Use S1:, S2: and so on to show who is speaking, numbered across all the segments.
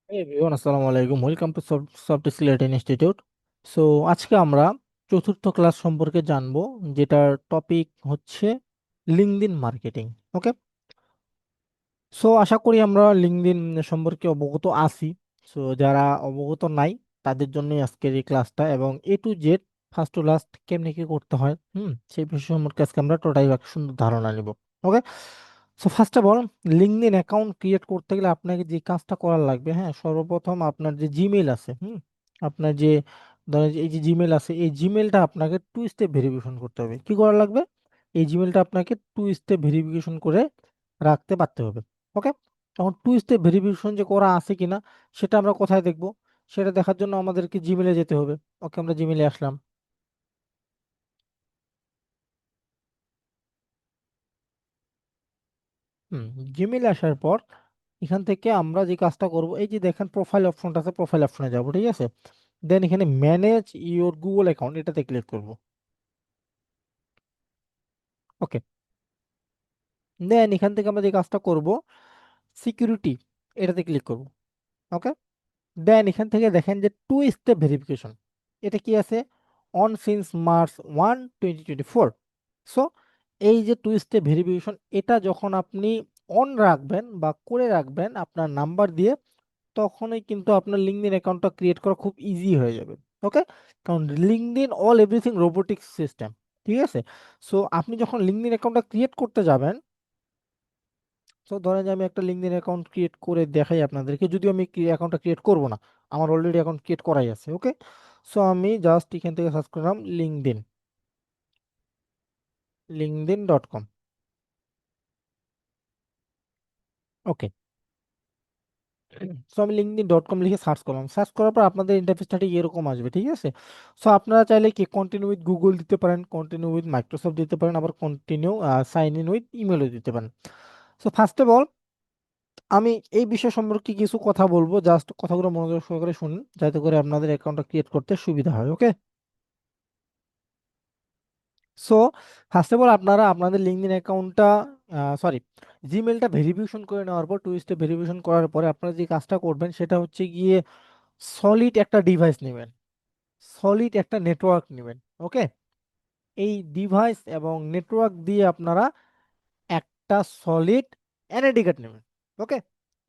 S1: Everyone, আসসালামু আলাইকুম। Welcome to soft skill institute. So আজকে আমরা চতুর্থ ক্লাস সম্পর্কে জানবো, যেটার টপিক হচ্ছে লিঙ্কডইন মার্কেটিং। ওকে। সো আশা করি আমরা লিঙ্কডইন সম্পর্কে অবগত আছি। সো যারা অবগত নাই তাদের জন্যই আজকের এই ক্লাসটা, এবং A to Z first to last কেমনে কি করতে হয় সেই বিষয় সম্পর্কে আজকে আমরা টোটাল একটা সুন্দর ধারণা নিব। Okay. So first of all, LinkedIn account create করতে গেলে আপনাকে যে কাজটা করার লাগবে, হ্যাঁ, সর্বপ্রথম আপনার যে জিমেল আছে, আপনার যে ধরেন এই যে জিমেল আছে, এই জিমেলটা আপনাকে টু স্টেপ ভেরিফিকেশন করতে হবে। কি করা লাগবে? এই জিমেলটা আপনাকে টু স্টেপ ভেরিফিকেশন করে রাখতে পারতে হবে। ওকে। তখন টু স্টেপ ভেরিফিকেশন যে করা আছে কিনা সেটা আমরা কোথায় দেখব? সেটা দেখার জন্য আমাদেরকে জিমেলে যেতে হবে। ওকে, আমরা জিমেলে আসলাম। হুম। জিমেলে আসার পর এখান থেকে আমরা যে কাজটা করব, এই যে দেখেন প্রোফাইল অপশনটা আছে, প্রোফাইল অপশনে যাব, ঠিক আছে। দেন এখানে ম্যানেজ ইওর গুগল অ্যাকাউন্ট এটাতে ক্লিক করব। ওকে। দেন এখান থেকে আমরা যে কাজটা করব, সিকিউরিটি এটাতে ক্লিক করব। ওকে। দেন এখান থেকে দেখেন যে টু স্টেপ ভেরিফিকেশন, এটা কি আছে? On since March 1, 2024। সো এই যে টু স্টেপ ভেরিফিকেশন, এটা যখন আপনি অন রাখবেন বা করে রাখবেন আপনার নাম্বার দিয়ে, তখনই কিন্তু আপনার লিঙ্কডইন অ্যাকাউন্টটা ক্রিয়েট করা খুব ইজি হয়ে যাবে। ওকে। কারণ LinkedIn all everything robotic system, ঠিক আছে। সো আপনি যখন লিঙ্কডইন অ্যাকাউন্টটা ক্রিয়েট করতে যাবেন, তো ধরেন যে আমি একটা লিঙ্কডইন অ্যাকাউন্ট ক্রিয়েট করে দেখাই আপনাদেরকে, যদিও আমি অ্যাকাউন্টটা ক্রিয়েট করব না, আমার অলরেডি অ্যাকাউন্ট ক্রিয়েট করাই আছে। ওকে। সো আমি জাস্ট এখান থেকে সার্চ করলাম লিঙ্কডইন.com। ওকে। সো আমি লিঙ্কডইন.com লিখে সার্চ করলাম, সার্চ করার পর আপনাদের ইন্টারফেসটা ঠিক এরকম আসবে, ঠিক আছে। সো আপনারা চাইলে কি কন্টিনিউ উইথ গুগল দিতে পারেন, কন্টিনিউ উইথ মাইক্রোসফট দিতে পারেন, আবার কন্টিনিউ সাইন ইন উইথ ইমেলও দিতে পারেন। সো ফার্স্ট অফ অল, আমি এই বিষয় সম্পর্কে কিছু কথা বলবো, জাস্ট কথাগুলো মনোযোগ সহকারে শুনুন, যাতে করে আপনাদের অ্যাকাউন্টটা ক্রিয়েট করতে সুবিধা হয়। ওকে। সো ফার্স্ট অফ অল, আপনারা আপনাদের লিঙ্কডইন অ্যাকাউন্টটা, সরি, জিমেলটা ভেরিফিকেশন করে নেওয়ার পর, টু স্টেপ ভেরিফিকেশন করার পরে আপনারা যে কাজটা করবেন সেটা হচ্ছে গিয়ে সলিড একটা ডিভাইস নেবেন, সলিড একটা নেটওয়ার্ক নেবেন। ওকে। এই ডিভাইস এবং নেটওয়ার্ক দিয়ে আপনারা একটা সলিড এনআইডি কার্ড নেবেন। ওকে।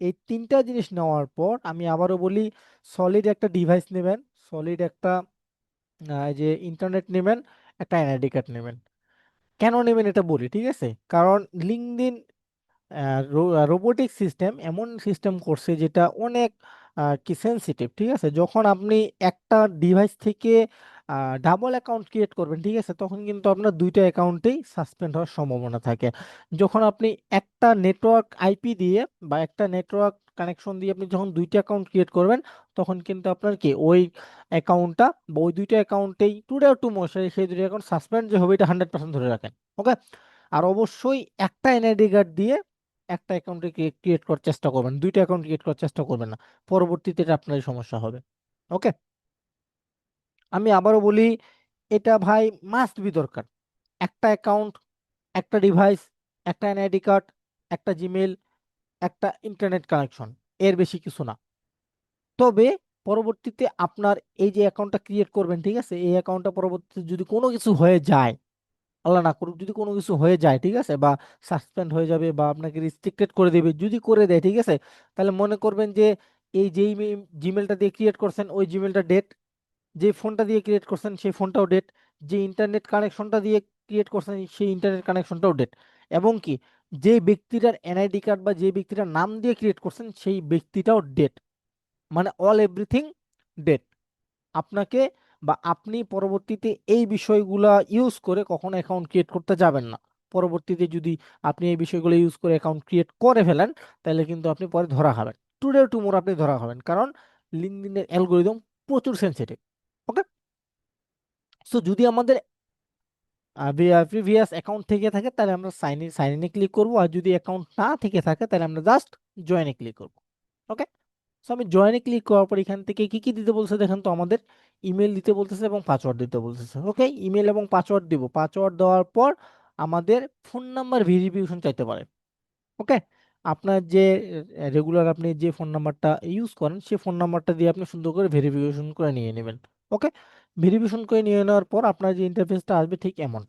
S1: এই তিনটা জিনিস নেওয়ার পর আমি আবারও বলি, সলিড একটা ডিভাইস নেবেন, সলিড একটা এই যে ইন্টারনেট নেবেন, একটা এনআইডি কার্ড নেবেন। কেন নেবেন এটা বলি, ঠিক আছে। কারণ লিঙ্কডইন রোবোটিক সিস্টেম এমন সিস্টেম করছে যেটা অনেক কি সেনসিটিভ, ঠিক আছে। যখন আপনি একটা ডিভাইস থেকে ডাবল অ্যাকাউন্ট ক্রিয়েট করবেন, ঠিক আছে, তখন কিন্তু আপনার দুইটা অ্যাকাউন্টেই সাসপেন্ড হওয়ার সম্ভাবনা থাকে। যখন আপনি একটা নেটওয়ার্ক আইপি দিয়ে বা একটা নেটওয়ার্ক কানেকশন দিয়ে আপনি যখন দুইটা অ্যাকাউন্ট ক্রিয়েট করবেন, তখন কিন্তু আপনার কি ওই অ্যাকাউন্টটা বা ওই দুইটা অ্যাকাউন্টেই টুডে টু মোর সেই দুইটা অ্যাকাউন্ট সাসপেন্ড যে হবে এটা 100% ধরে রাখেন। ওকে। আর অবশ্যই একটা এনআইডি কার্ড দিয়ে একটা অ্যাকাউন্টে ক্রিয়েট করার চেষ্টা করবেন, দুইটা অ্যাকাউন্ট ক্রিয়েট করার চেষ্টা করবেন না, পরবর্তীতে এটা আপনার সমস্যা হবে। ওকে। আমি আবারও বলি, এটা ভাই মাস্ট বি দরকার। একটা অ্যাকাউন্ট, একটা ডিভাইস, একটা এনআইডি কার্ড, একটা জিমেল, একটা ইন্টারনেট কানেকশন, এর বেশি কিছু না। তবে পরবর্তীতে আপনার এই যে অ্যাকাউন্টটা ক্রিয়েট করবেন, ঠিক আছে, এই অ্যাকাউন্টটা পরবর্তীতে যদি কোনো কিছু হয়ে যায়, আল্লাহ না করুক, যদি কোনো কিছু হয়ে যায়, ঠিক আছে, বা সাসপেন্ড হয়ে যাবে বা আপনাকে রিস্ট্রিক্টেড করে দেবে, যদি করে দেয়, ঠিক আছে, তাহলে মনে করবেন যে এই যেই জিমেলটা দিয়ে ক্রিয়েট করছেন ওই জিমেলটা ডেট, যে ফোনটা দিয়ে ক্রিয়েট করছেন সেই ফোনটাও ডেট, যে ইন্টারনেট কানেকশনটা দিয়ে ক্রিয়েট করছেন সেই ইন্টারনেট কানেকশনটাও ডেট, এবং কি যে ব্যক্তিটার এনআইডি কার্ড বা যে ব্যক্তিটার নাম দিয়ে ক্রিয়েট করছেন সেই ব্যক্তিটাও ডেট। মানে অল এভরিথিং ডেট। আপনাকে বা আপনি পরবর্তীতে এই বিষয়গুলা ইউজ করে কখনো অ্যাকাউন্ট ক্রিয়েট করতে যাবেন না। পরবর্তীতে যদি আপনি এই বিষয়গুলো ইউজ করে অ্যাকাউন্ট ক্রিয়েট করে ফেলেন, তাহলে কিন্তু আপনি পরে ধরা খাবেন, টুডে টুমোর আপনি ধরা খাবেন, কারণ লিঙ্কডইনের অ্যালগোরিদম প্রচুর সেনসিটিভ। ওকে। সো যদি আমাদের প্রিভিয়াস অ্যাকাউন্ট থেকে থাকে তাহলে আমরা সাইন ইনে ক্লিক করবো, আর যদি অ্যাকাউন্ট না থেকে থাকে তাহলে আমরা জাস্ট জয়েনে ক্লিক করবো। ওকে। সো আমি জয়েনে ক্লিক করার পর এখান থেকে কি কি দিতে বলছে দেখেন তো, আমাদের ইমেল দিতে বলতেছে এবং পাসওয়ার্ড দিতে বলতেছে। ওকে, ইমেল এবং পাসওয়ার্ড দিব, পাসওয়ার্ড দেওয়ার পর আমাদের ফোন নাম্বার ভেরিফিকেশন চাইতে পারে। ওকে। আপনার যে রেগুলার আপনি যে ফোন নাম্বারটা ইউজ করেন সেই ফোন নাম্বারটা দিয়ে আপনি সুন্দর করে ভেরিফিকেশন করে নিয়ে নেবেন। ওকে, ভেরিফিকেশন করে নিয়ে নেওয়ার পর আপনার যে ইন্টারফেসটা আসবে ঠিক এমন।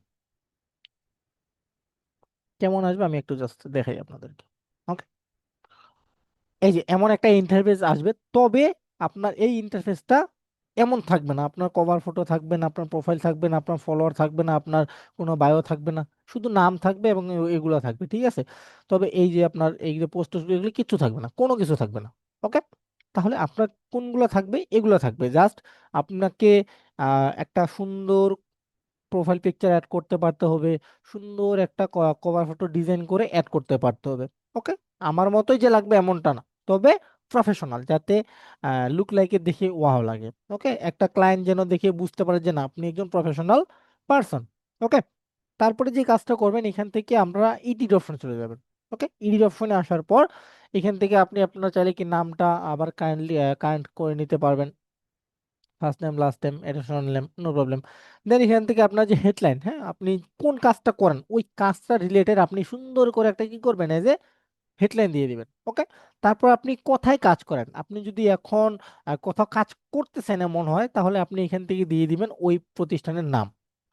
S1: কেমন আসবে আমি একটু জাস্ট দেখাই আপনাদেরকে। ওকে, এই যে এমন একটা ইন্টারফেস আসবে, তবে আপনার এই ইন্টারফেসটা এমন থাকবে না, আপনার কভার ফটো থাকবে না, আপনার প্রোফাইল থাকবে না, আপনার ফলোয়ার থাকবে না, আপনার কোনো বায়ো থাকবে না, শুধু নাম থাকবে এবং এগুলো থাকবে, ঠিক আছে। তবে এই যে আপনার এই যে পোস্ট এগুলো কিচ্ছু থাকবে না, কোনো কিছু থাকবে না। ওকে, তাহলে আপনার কোনগুলো থাকবে? এগুলো থাকবে জাস্ট আপনাকে একটা সুন্দর প্রোফাইল পিকচার অ্যাড করতে পারতে হবে, সুন্দর একটা কভার ফটো ডিজাইন করে অ্যাড করতে পারতে হবে। ওকে, আমার মতোই যে লাগবে এমনটা না, তবে প্রফেশনাল, যাতে লুক লাইকে দেখে ওয়াও লাগে। ওকে, একটা ক্লায়েন্ট যেন দেখে বুঝতে পারে যে না আপনি একজন প্রফেশনাল পারসন। ওকে, তারপরে যে কাজটা করবেন, এখান থেকে আমরা এডিট অপশনে চলে যাবেন। ওকে, এডিট অপশনে আসার পর এখান থেকে আপনি আপনার চাইলে কি নামটা আবার কারেন্ট করে নিতে পারবেন, ফার্স্ট নেম লাস্ট নেম এটা শুনলাম, নো প্রবলেম। দেন এখান থেকে আপনার যে হেডলাইন, হ্যাঁ আপনি কোন কাজটা করেন ওই কাজটা রিলেটেড আপনি সুন্দর করে একটা কি করবেন, এই যে হেডলাইন দিয়ে দিবেন। ওকে, তারপর আপনি কোথায় কাজ করেন, আপনি যদি এখন কোথাও কাজ করতেছেন এমন হয়, তাহলে আপনি এখান থেকে দিয়ে দিবেন ওই প্রতিষ্ঠানের নাম।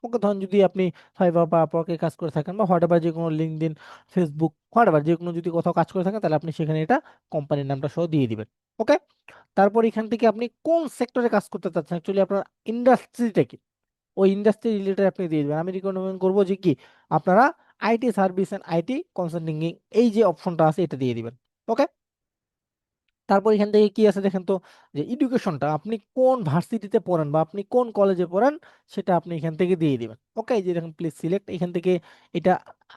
S1: ওকে, ধরুন যদি আপনি ফাইবার বা আপওয়ার্কে কাজ করে থাকেন বা হোয়াটএভার, যে কোনো লিঙ্কডইন, ফেসবুক, হোয়াটএভার যে কোনো যদি কোথাও কাজ করে থাকেন, তাহলে আপনি সেখানে এটা কোম্পানির নামটা সহ দিয়ে দিবেন। ওকে, তারপর এখান থেকে আপনি কোন সেক্টরে কাজ করতে চাচ্ছেন, অ্যাকচুয়ালি আপনার ইন্ডাস্ট্রিটা কি, ওই ইন্ডাস্ট্রি রিলেটেড আপনি দিয়ে দিবেন। আমি রিকমেন্ড করবো যে কি আপনারা IT service and IT consulting, এই যে অপশনটা আছে এটা দিয়ে দিবেন। ওকে, তারপর এখান থেকে কি আছে দেখেন তো, যে এডুকেশনটা আপনি কোন ভার্সিটিতে পড়েন বা আপনি কোন কলেজে পড়েন সেটা আপনি এখান থেকে দিয়ে দিবেন। ওকে, এই যে দেখেন প্লিজ সিলেক্ট, এখান থেকে এটা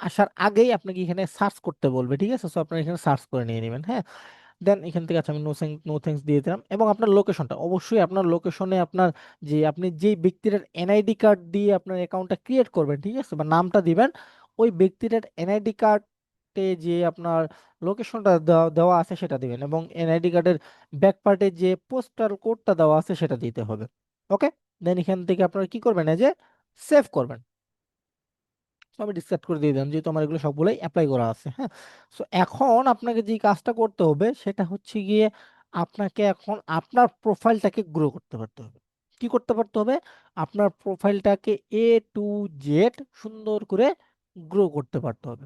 S1: আসার আগেই আপনাকে এখানে সার্চ করতে বলবে, ঠিক আছে। সো আপনারা এখানে সার্চ করে নিয়ে নেবেন, হ্যাঁ। দেন এখান থেকে আচ্ছা আমি নো থ্যাঙ্কস দিয়ে দিলাম, এবং আপনার লোকেশনটা অবশ্যই আপনার লোকেশনে আপনার যে আপনি যেই ব্যক্তির এনআইডি কার্ড দিয়ে আপনার অ্যাকাউন্টটা ক্রিয়েট করবেন, ঠিক আছে, বা নামটা দিবেন, ওই ব্যক্তির এনআইডি কার্ডে যে আপনার লোকেশনটা দেওয়া আছে সেটা দিবেন, এবং এনআইডি কার্ডের ব্যাক পার্টে যে পোস্টাল কোডটা দেওয়া আছে সেটা দিতে হবে। ওকে, দেন এখান থেকে আপনারা কি করবেন, এই যে সেভ করবেন। তো আমি ডিসকার্ড করে দিয়ে দিলাম, যেহেতু আমার এগুলো সবগুলোই অ্যাপ্লাই করা আছে, হ্যাঁ। সো এখন আপনাকে যে কাজটা করতে হবে সেটা হচ্ছে গিয়ে আপনাকে এখন আপনার প্রোফাইলটাকে গ্রো করতে পারতে হবে। কি করতে পারতে হবে? আপনার প্রোফাইলটাকে টু জেড সুন্দর করে গ্রো করতে পারতে হবে।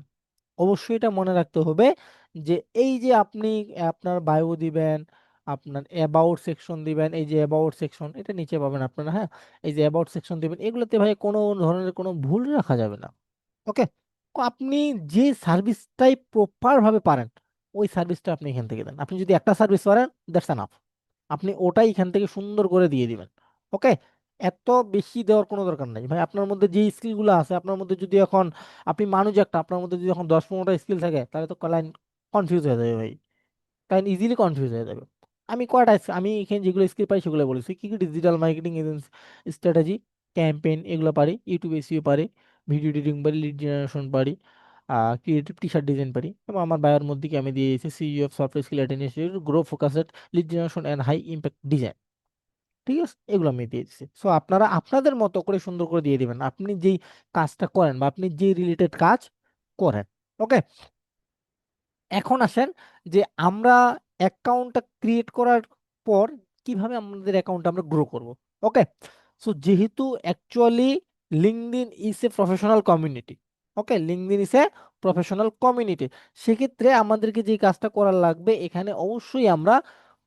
S1: অবশ্যই এটা মনে রাখতে হবে যে এই যে আপনি আপনার বায়ো দিবেন, আপনার অ্যাবাউট সেকশন দিবেন, এই যে অ্যাবাউট সেকশন এটা নিচে পাবেন আপনারা, হ্যাঁ। এই যে অ্যাবাউট সেকশন দিবেন, এগুলোতে ভাই কোনো ধরনের কোনো ভুল রাখা যাবে না। ওকে, আপনি যে সার্ভিসটাই প্রপার ভাবে পারেন ওই সার্ভিসটা আপনি এখান থেকে দেন। আপনি যদি একটা সার্ভিস পারেন, দ্যাটস এনাফ, আপনি ওটাই এখান থেকে সুন্দর করে দিয়ে দিবেন। ওকে, এত বেশি দেওয়ার কোনো দরকার নাই ভাই। আপনার মধ্যে যে স্কিলগুলো আছে, আপনার মধ্যে যদি এখন আপনি মানুষ একটা, আপনার মধ্যে যদি এখন 10-15টা স্কিল থাকে, তাহলে তো ক্লায়েন্ট কনফিউজ হয়ে যাবে ভাই, ক্লায়েন্ট ইজিলি কনফিউজ হয়ে যাবে। আমি কয়টা আমি এখানে যেগুলো স্কিল পাই সেগুলো বলেছি, কি কি digital marketing, agency strategy, campaign, এগুলো পারি, ইউটিউব এসইও পারি, ভিডিও এডিটিং পারি, লিড জেনারেশন পারি, ক্রিয়েটিভ টি শার্ট ডিজাইন পারি, এবং আমার বায়োর মধ্যে কি আমি দিয়েছি CEO of software skill institute, grow focused lead generation and high impact design, ঠিক আছে, এগুলো আমি দিয়ে দিচ্ছি। সো আপনারা আপনাদের মতো করে সুন্দর করে দিয়ে দিবেন আপনি যেই কাজটা করেন বা আপনি যে রিলেটেড কাজ করেন। ওকে, এখন আসেন যে আমরা অ্যাকাউন্টটা ক্রিয়েট করার পর কিভাবে আমাদের অ্যাকাউন্ট আমরা গ্রো করব। ওকে, সো যেহেতু actually LinkedIn is a professional community, okay, LinkedIn is a professional community, সেক্ষেত্রে আমাদেরকে যে কাজটা করার লাগবে, এখানে অবশ্যই আমরা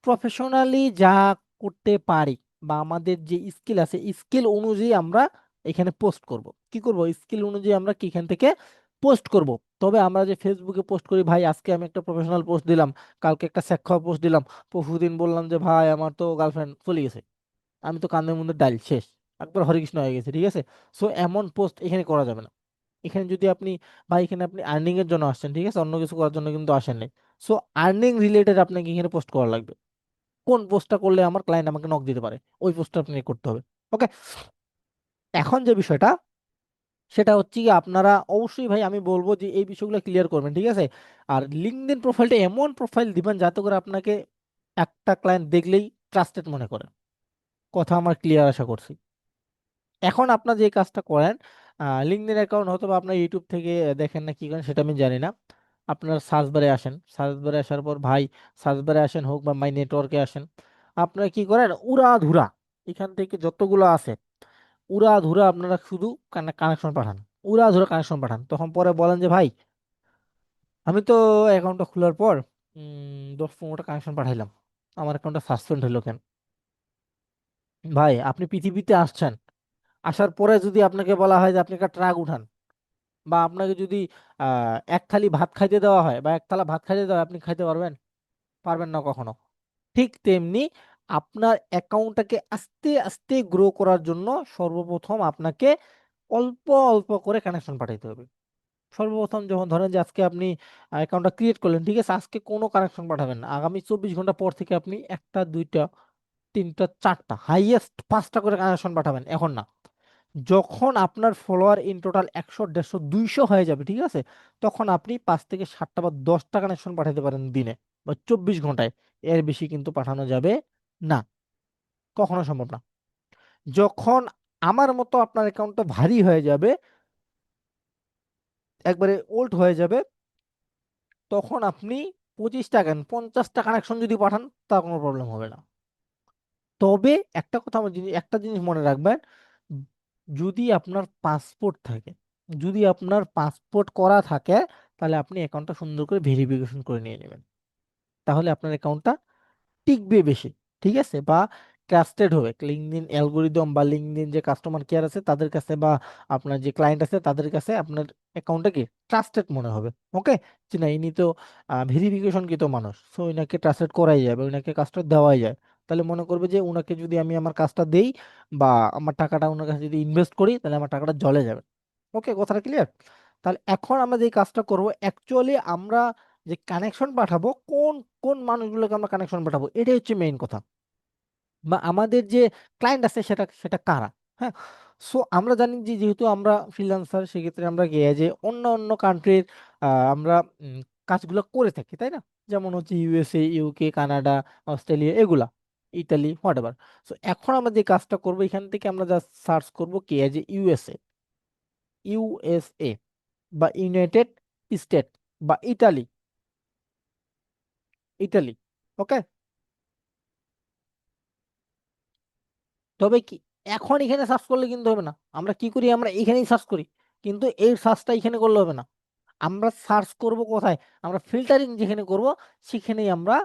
S1: প্রফেশনালি যা করতে পারি বা আমাদের যে স্কিল আছে স্কিল অনুযায়ী আমরা এখানে পোস্ট করব। কি করব? স্কিল অনুযায়ী আমরা কি এখান থেকে পোস্ট করব। তবে আমরা যে ফেসবুকে পোস্ট করি, ভাই আজকে আমি একটা প্রফেশনাল পোস্ট দিলাম, কালকে একটা স্যাক্সা পোস্ট দিলাম, পরশুদিন বললাম যে ভাই আমার তো গার্লফ্রেন্ড চলে গেছে, আমি তো কান্দের মধ্যে ডাল শেষ, একবার হরিকৃষ্ণ হয়ে গেছে, ঠিক আছে। সো এমন পোস্ট এখানে করা যাবে না। এখানে যদি আপনি, ভাই এখানে আপনি আর্নিং এর জন্য আসছেন, ঠিক আছে, অন্য কিছু করার জন্য কিন্তু আসেন নাই। সো আর্নিং রিলেটেড আপনাকে এখানে পোস্ট করা লাগবে। কোন পোস্টটা করলে আমার ক্লায়েন্ট আমাকে নক দিতে পারে, ওই পোস্টটা আপনি করতে হবে। ওকে, এখন যে বিষয়টা সেটা হচ্ছে কি, আপনারা অবশ্যই ভাই আমি বলবো যে এই বিষয়গুলো ক্লিয়ার করবেন, ঠিক আছে। আর লিঙ্কডইন প্রোফাইলটা এমন প্রোফাইল দিবেন যাতে করে আপনাকে একটা ক্লায়েন্ট দেখলেই ট্রাস্টেড মনে করে। কথা আমার ক্লিয়ার আশা করছি। এখন আপনার যে কাজটা করেন, লিঙ্কডইন অ্যাকাউন্ট হয়তো বা আপনার ইউটিউব থেকে দেখেন না কি করেন সেটা আমি জানি না। আপনার সার্চ বারে আসেন, সার্চ বারে আসার পর ভাই, সার্চ বারে আসেন হোক বা মাই নেটওয়ার্কে আসেন, আপনারা কি করেন উড়াধুরা এখান থেকে যতগুলো আছে উড়াধুরা আপনারা শুধু কানেকশন পাঠান, উড়াধুরা কানেকশন পাঠান। তখন পরে বলেন যে ভাই আমি তো অ্যাকাউন্টটা খোলার পর 10-15টা কানেকশন পাঠাইলাম, আমার অ্যাকাউন্টটা সাসপেন্ড হলো কেন? ভাই আপনি পৃথিবীতে আসছেন, আসার পরে যদি আপনাকে বলা হয় যে আপনি একটা ট্রাক উঠান, বা আপনাকে যদি এক থালি ভাত খাইতে দেওয়া হয় বা এক থালা ভাত খাইতে দেওয়া হয়, আপনি খাইতে পারবেন? পারবেন না কখনো। ঠিক তেমনি আপনার অ্যাকাউন্টটাকে আস্তে আস্তে গ্রো করার জন্য সর্বপ্রথম আপনাকে অল্প অল্প করে কানেকশন পাঠাইতে হবে। সর্বপ্রথম যখন ধরেন যে আজকে আপনি অ্যাকাউন্টটা ক্রিয়েট করলেন, ঠিক আছে, আজকে কোনো কানেকশন পাঠাবেন না, আগামী 24 ঘন্টা পর থেকে আপনি একটা, দুইটা, তিনটা, চারটা, হাইয়েস্ট 5টা করে কানেকশন পাঠাবেন, এখন না। যখন আপনার ফলোয়ার ইন টোটাল 100, 150, 200 হয়ে যাবে, ঠিক আছে, তখন আপনি 5 থেকে 7টা বা 10টা কানেকশন পাঠাতে পারেন দিনে বা 24 ঘন্টায়। এর বেশি কিন্তু পাঠানো যাবে না, কখনো সম্ভব না। যখন আমার মতো আপনার অ্যাকাউন্টটা ভারী হয়ে যাবে, একবারে ওল্ড হয়ে যাবে, তখন আপনি 25টা কেন 50টা কানেকশন যদি পাঠান, তা কোনো প্রবলেম হবে না। তবে একটা কথা একটা জিনিস মনে রাখবেন, যদি আপনার পাসপোর্ট থাকে, যদি আপনার পাসপোর্ট করা থাকে, তাহলে আপনি অ্যাকাউন্টটা সুন্দর করে ভেরিফিকেশন করে নিয়ে নেবেন, তাহলে আপনার অ্যাকাউন্টটা টিকবে বেশি, ঠিক আছে, বা ট্রাস্টেড হবে লিঙ্কডইন অ্যালগোরিদম বা লিঙ্কডইন যে কাস্টমার কেয়ার আছে তাদের কাছে, বা আপনার যে ক্লায়েন্ট আছে তাদের কাছে আপনার অ্যাকাউন্টটা কি ট্রাস্টেড মনে হবে। ওকে, যে না ইনি তো ভেরিফিকেশন কৃত মানুষ, সো ইনাকে ট্রাস্টেড করাই যায় বা ইনাকে কাজটা দেওয়াই যায়, তাহলে মনে করবে যে উনাকে যদি আমি আমার কাজটা দেই বা আমার টাকাটা ওনার কাছে যদি ইনভেস্ট করি, তাহলে আমার টাকাটা জলে যাবে। ওকে, কথাটা ক্লিয়ার? তাহলে এখন আমরা যে কাজটা করব, অ্যাকচুয়ালি আমরা যে কানেকশন পাঠাবো, কোন কোন মানুষগুলোকে আমরা কানেকশন পাঠাবো, এটাই হচ্ছে মেইন কথা। বা আমাদের যে ক্লায়েন্ট আছে সেটা সেটা কারা। হ্যাঁ, সো আমরা জানি যে যেহেতু আমরা ফ্রিল্যান্সার, সেক্ষেত্রে আমরা গিয়ে যে অন্য অন্য কান্ট্রির আমরা উম, কাজগুলো করে থাকি, তাই না? যেমন হচ্ছে ইউএসএ, ইউকে, কানাডা, অস্ট্রেলিয়া, এগুলা, ইতালি, হোয়াট এভার। সো এখন আমরা যে কাজটা করবো, এখান থেকে আমরা জাস্ট সার্চ করবো কে যে ইউএসএ, ইউএসএ বা ইউনাইটেড স্টেট বা ইতালি, ইতালি। ওকে, তবে কি এখন এখানে সার্চ করলে কিন্তু হবে না, আমরা কি করি, আমরা এখানেই সার্চ করি, কিন্তু এই সার্চটা এখানে করলে হবে না। আমরা সার্চ করব কোথায়, আমরা ফিল্টারিং যেখানে করব সেখানেই আমরা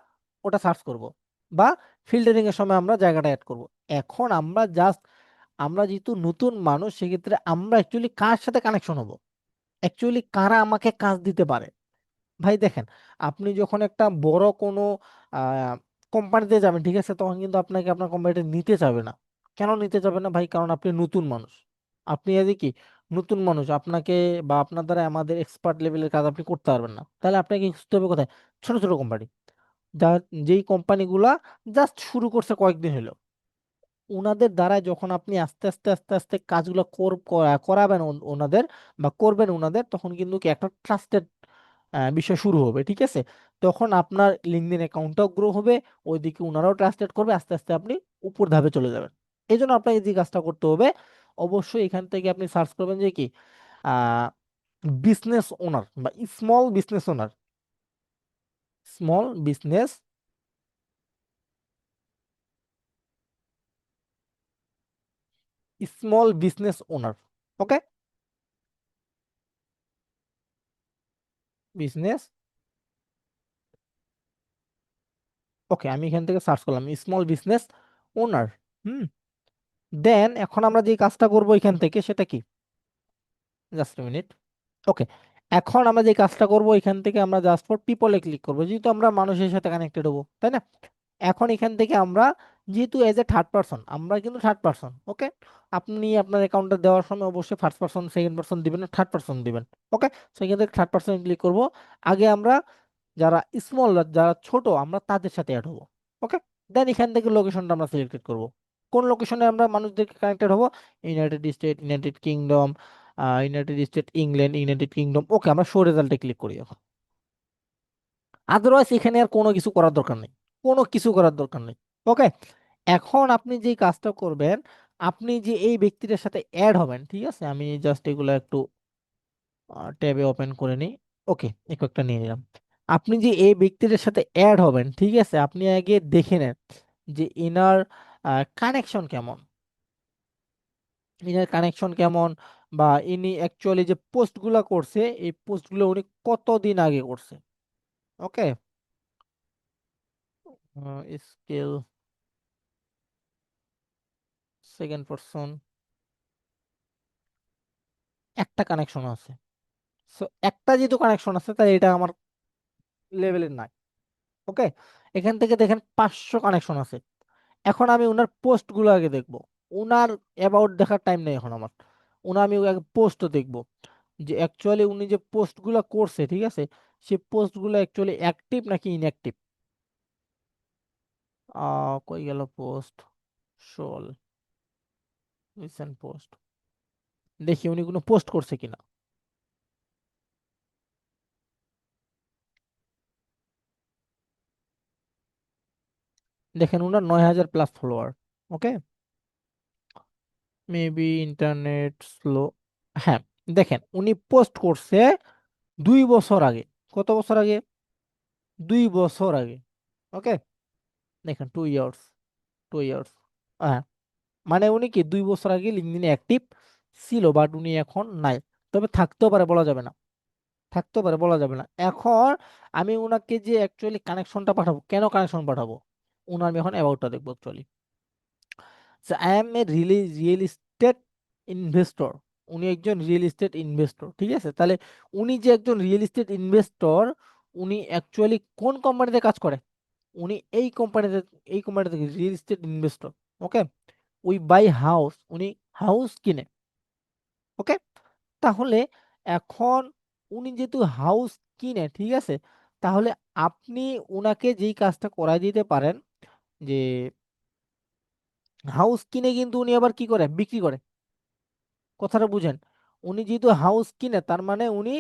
S1: ওটা সার্চ করব, বা ফিল্টারিং এর সময় আমরা জায়গাটা অ্যাড করব। এখন আমরা জাস্ট, আমরা যেহেতু নতুন মানুষ, সেক্ষেত্রে আমরা অ্যাকচুয়ালি কার সাথে কানেকশন হব, অ্যাকচুয়ালি কারা আমাকে কাজ দিতে পারে। ভাই দেখেন, আপনি যখন একটা বড় কোনো কোম্পানিতে যাবেন, ঠিক আছে, তখন কিন্তু আপনাকে আপনার কোম্পানিটা নিতে চাবে না। কেন নিতে চাবে না ভাই? কারণ আপনি নতুন মানুষ, আপনি এদি কি নতুন মানুষ, আপনাকে বা আপনার দ্বারা আমাদের এক্সপার্ট লেভেলের কাজ আপনি করতে পারবেন না, তাহলে আপনাকে খুঁজতে হবে কোথায়? ছোট ছোট কোম্পানি, যা যেই কোম্পানিগুলা জাস্ট শুরু করছে কয়েকদিন হলো, ওনাদের দ্বারা যখন আপনি আস্তে আস্তে আস্তে আস্তে কাজগুলো করাবেন ওনাদের, বা করবেন ওনাদের, তখন কিন্তু কি একটা ট্রাস্টেড বিষয় শুরু হবে, ঠিক আছে। তখন আপনার লিঙ্কডইন অ্যাকাউন্টটাও গ্রো হবে, ওইদিকে ওনারাও ট্রাস্টেড করবে, আস্তে আস্তে আপনি উপর ধাপে চলে যাবেন। এই জন্য আপনাকে যে কাজটা করতে হবে, অবশ্যই এখান থেকে আপনি সার্চ করবেন যে কি আহ বিজনেস ওনার বা small business owner, small business, small business owner. Okay, business, okay, আমি এখান থেকে সার্চ করলাম স্মল বিজনেস ওনার। হুম, দেন এখন আমরা যে কাজটা করব এখান থেকে সেটা কি, জাস্ট মিনিট। ওকে, এখন আমরা যে কাজটা করব এখান থেকে আমরা জাস্ট ফর পিপলে ক্লিক করবো, যেহেতু আমরা মানুষের সাথে কানেক্টেড হবো, তাই না? এখন এখান থেকে আমরা, যেহেতু এজ এ থার্ড পার্সন, আমরা কিন্তু থার্ড পার্সন। ওকে, আপনি আপনার অ্যাকাউন্টটা দেওয়ার সময় অবশ্যই ফার্স্ট পার্সন, সেকেন্ড পার্সন দিবেন না, থার্ড পার্সন দিবেন। ওকে, সেখান থেকে থার্ড পার্সন ক্লিক করব। আগে আমরা যারা স্মল, যারা ছোট, আমরা তাদের সাথে অ্যাড হবো। ওকে, দেন এখান থেকে লোকেশনটা আমরা সিলেক্টেড করব, কোন লোকেশনে আমরা মানুষদেরকে কানেক্টেড হবো। United State, United Kingdom, United State, England, United Kingdom. Okay, আমরা শো রেজাল্টে ক্লিক করি এখন। আদারওয়াইজ এখানে আর কোনো কিছু করার দরকার নেই, কোনো কিছু করার দরকার নেই। ওকে, এখন আপনি যে কাজটা করবেন, আপনি যে এই ব্যক্তিটার সাথে অ্যাড হবেন, ঠিক আছে, আমি জাস্ট এগুলো একটু ট্যাবে ওপেন করে নিই। ওকে, একটু একটা নিয়ে নিলাম। আপনি যে এই ব্যক্তিটার সাথে অ্যাড হবেন, ঠিক আছে, আপনি আগে দেখে নেন যে ইনার কানেকশন কেমন, ইনার কানেকশন কেমন, বা ইনি অ্যাকচুয়ালি যে পোস্টগুলো করছে এই পোস্টগুলো উনি কতদিন আগে করছে। ওকে, স্কিল, সেকেন্ড পারসন, একটা কানেকশন আছে। সো একটা যেহেতু কানেকশন আছে তাই এটা আমার লেভেলের নাই। ওকে, এখান থেকে দেখেন 500 কানেকশন আছে। এখন আমি ওনার পোস্ট গুলো আগে দেখবো। ওনার অ্যাবাউট দেখার টাইম নেই এখন আমার। আমি আগে পোস্ট দেখবো যে অ্যাকচুয়ালি উনি যে পোস্ট গুলো করছে, ঠিক আছে, সেই পোস্ট গুলো অ্যাকচুয়ালি অ্যাক্টিভ নাকি ইনঅ্যাক্টিভ। কই গেল পোস্ট, শোল, রিসেন্ট পোস্ট, দেখি উনি কোনো পোস্ট করছে কিনা। দেখেন উনার 9,000 প্লাস ফলোয়ার। ওকে, মেবি ইন্টারনেট স্লো। হ্যাঁ, দেখেন উনি পোস্ট করছে 2 বছর আগে। কত বছর আগে? 2 বছর আগে। ওকে, দেখেন 2 ইয়ার্স, 2 ইয়ার্স। হ্যাঁ, মানে উনি কি 2 বছর আগে লিঙ্কডইনে অ্যাক্টিভ ছিল, বাট উনি এখন নাই। তবে থাকতেও পারে, বলা যাবে না। থাকতেও পারে, বলা যাবে না। এখন আমি উনাকে যে অ্যাকচুয়ালি কানেকশনটা পাঠাবো, কেন কানেকশন পাঠাবো, উনার আমি এখন অ্যাবাউটটা দেখবো actually. I M A real estate investor. উনি একজন রিয়েল এস্টেট ইনভেস্টর, ঠিক আছে। তাহলে উনি যে একজন রিয়েল এস্টেট ইনভেস্টর, উনি অ্যাকচুয়ালি কোন কোম্পানিতে কাজ করে? উনি এই কোম্পানিতে real estate investor. Okay, we by house, উনি হাউস কিনে। ওকে, তাহলে এখন উনি যেহেতু হাউস কিনে, ঠিক আছে, তাহলে আপনি উনাকে যেই কাজটা করাই দিতে পারেন যে হাউস কিনে কিন্তু উনি আবার কি করে, বিক্রি করে। কথাটা বুঝেন, উনি যেহেতু হাউস কিনে তার মানে উনি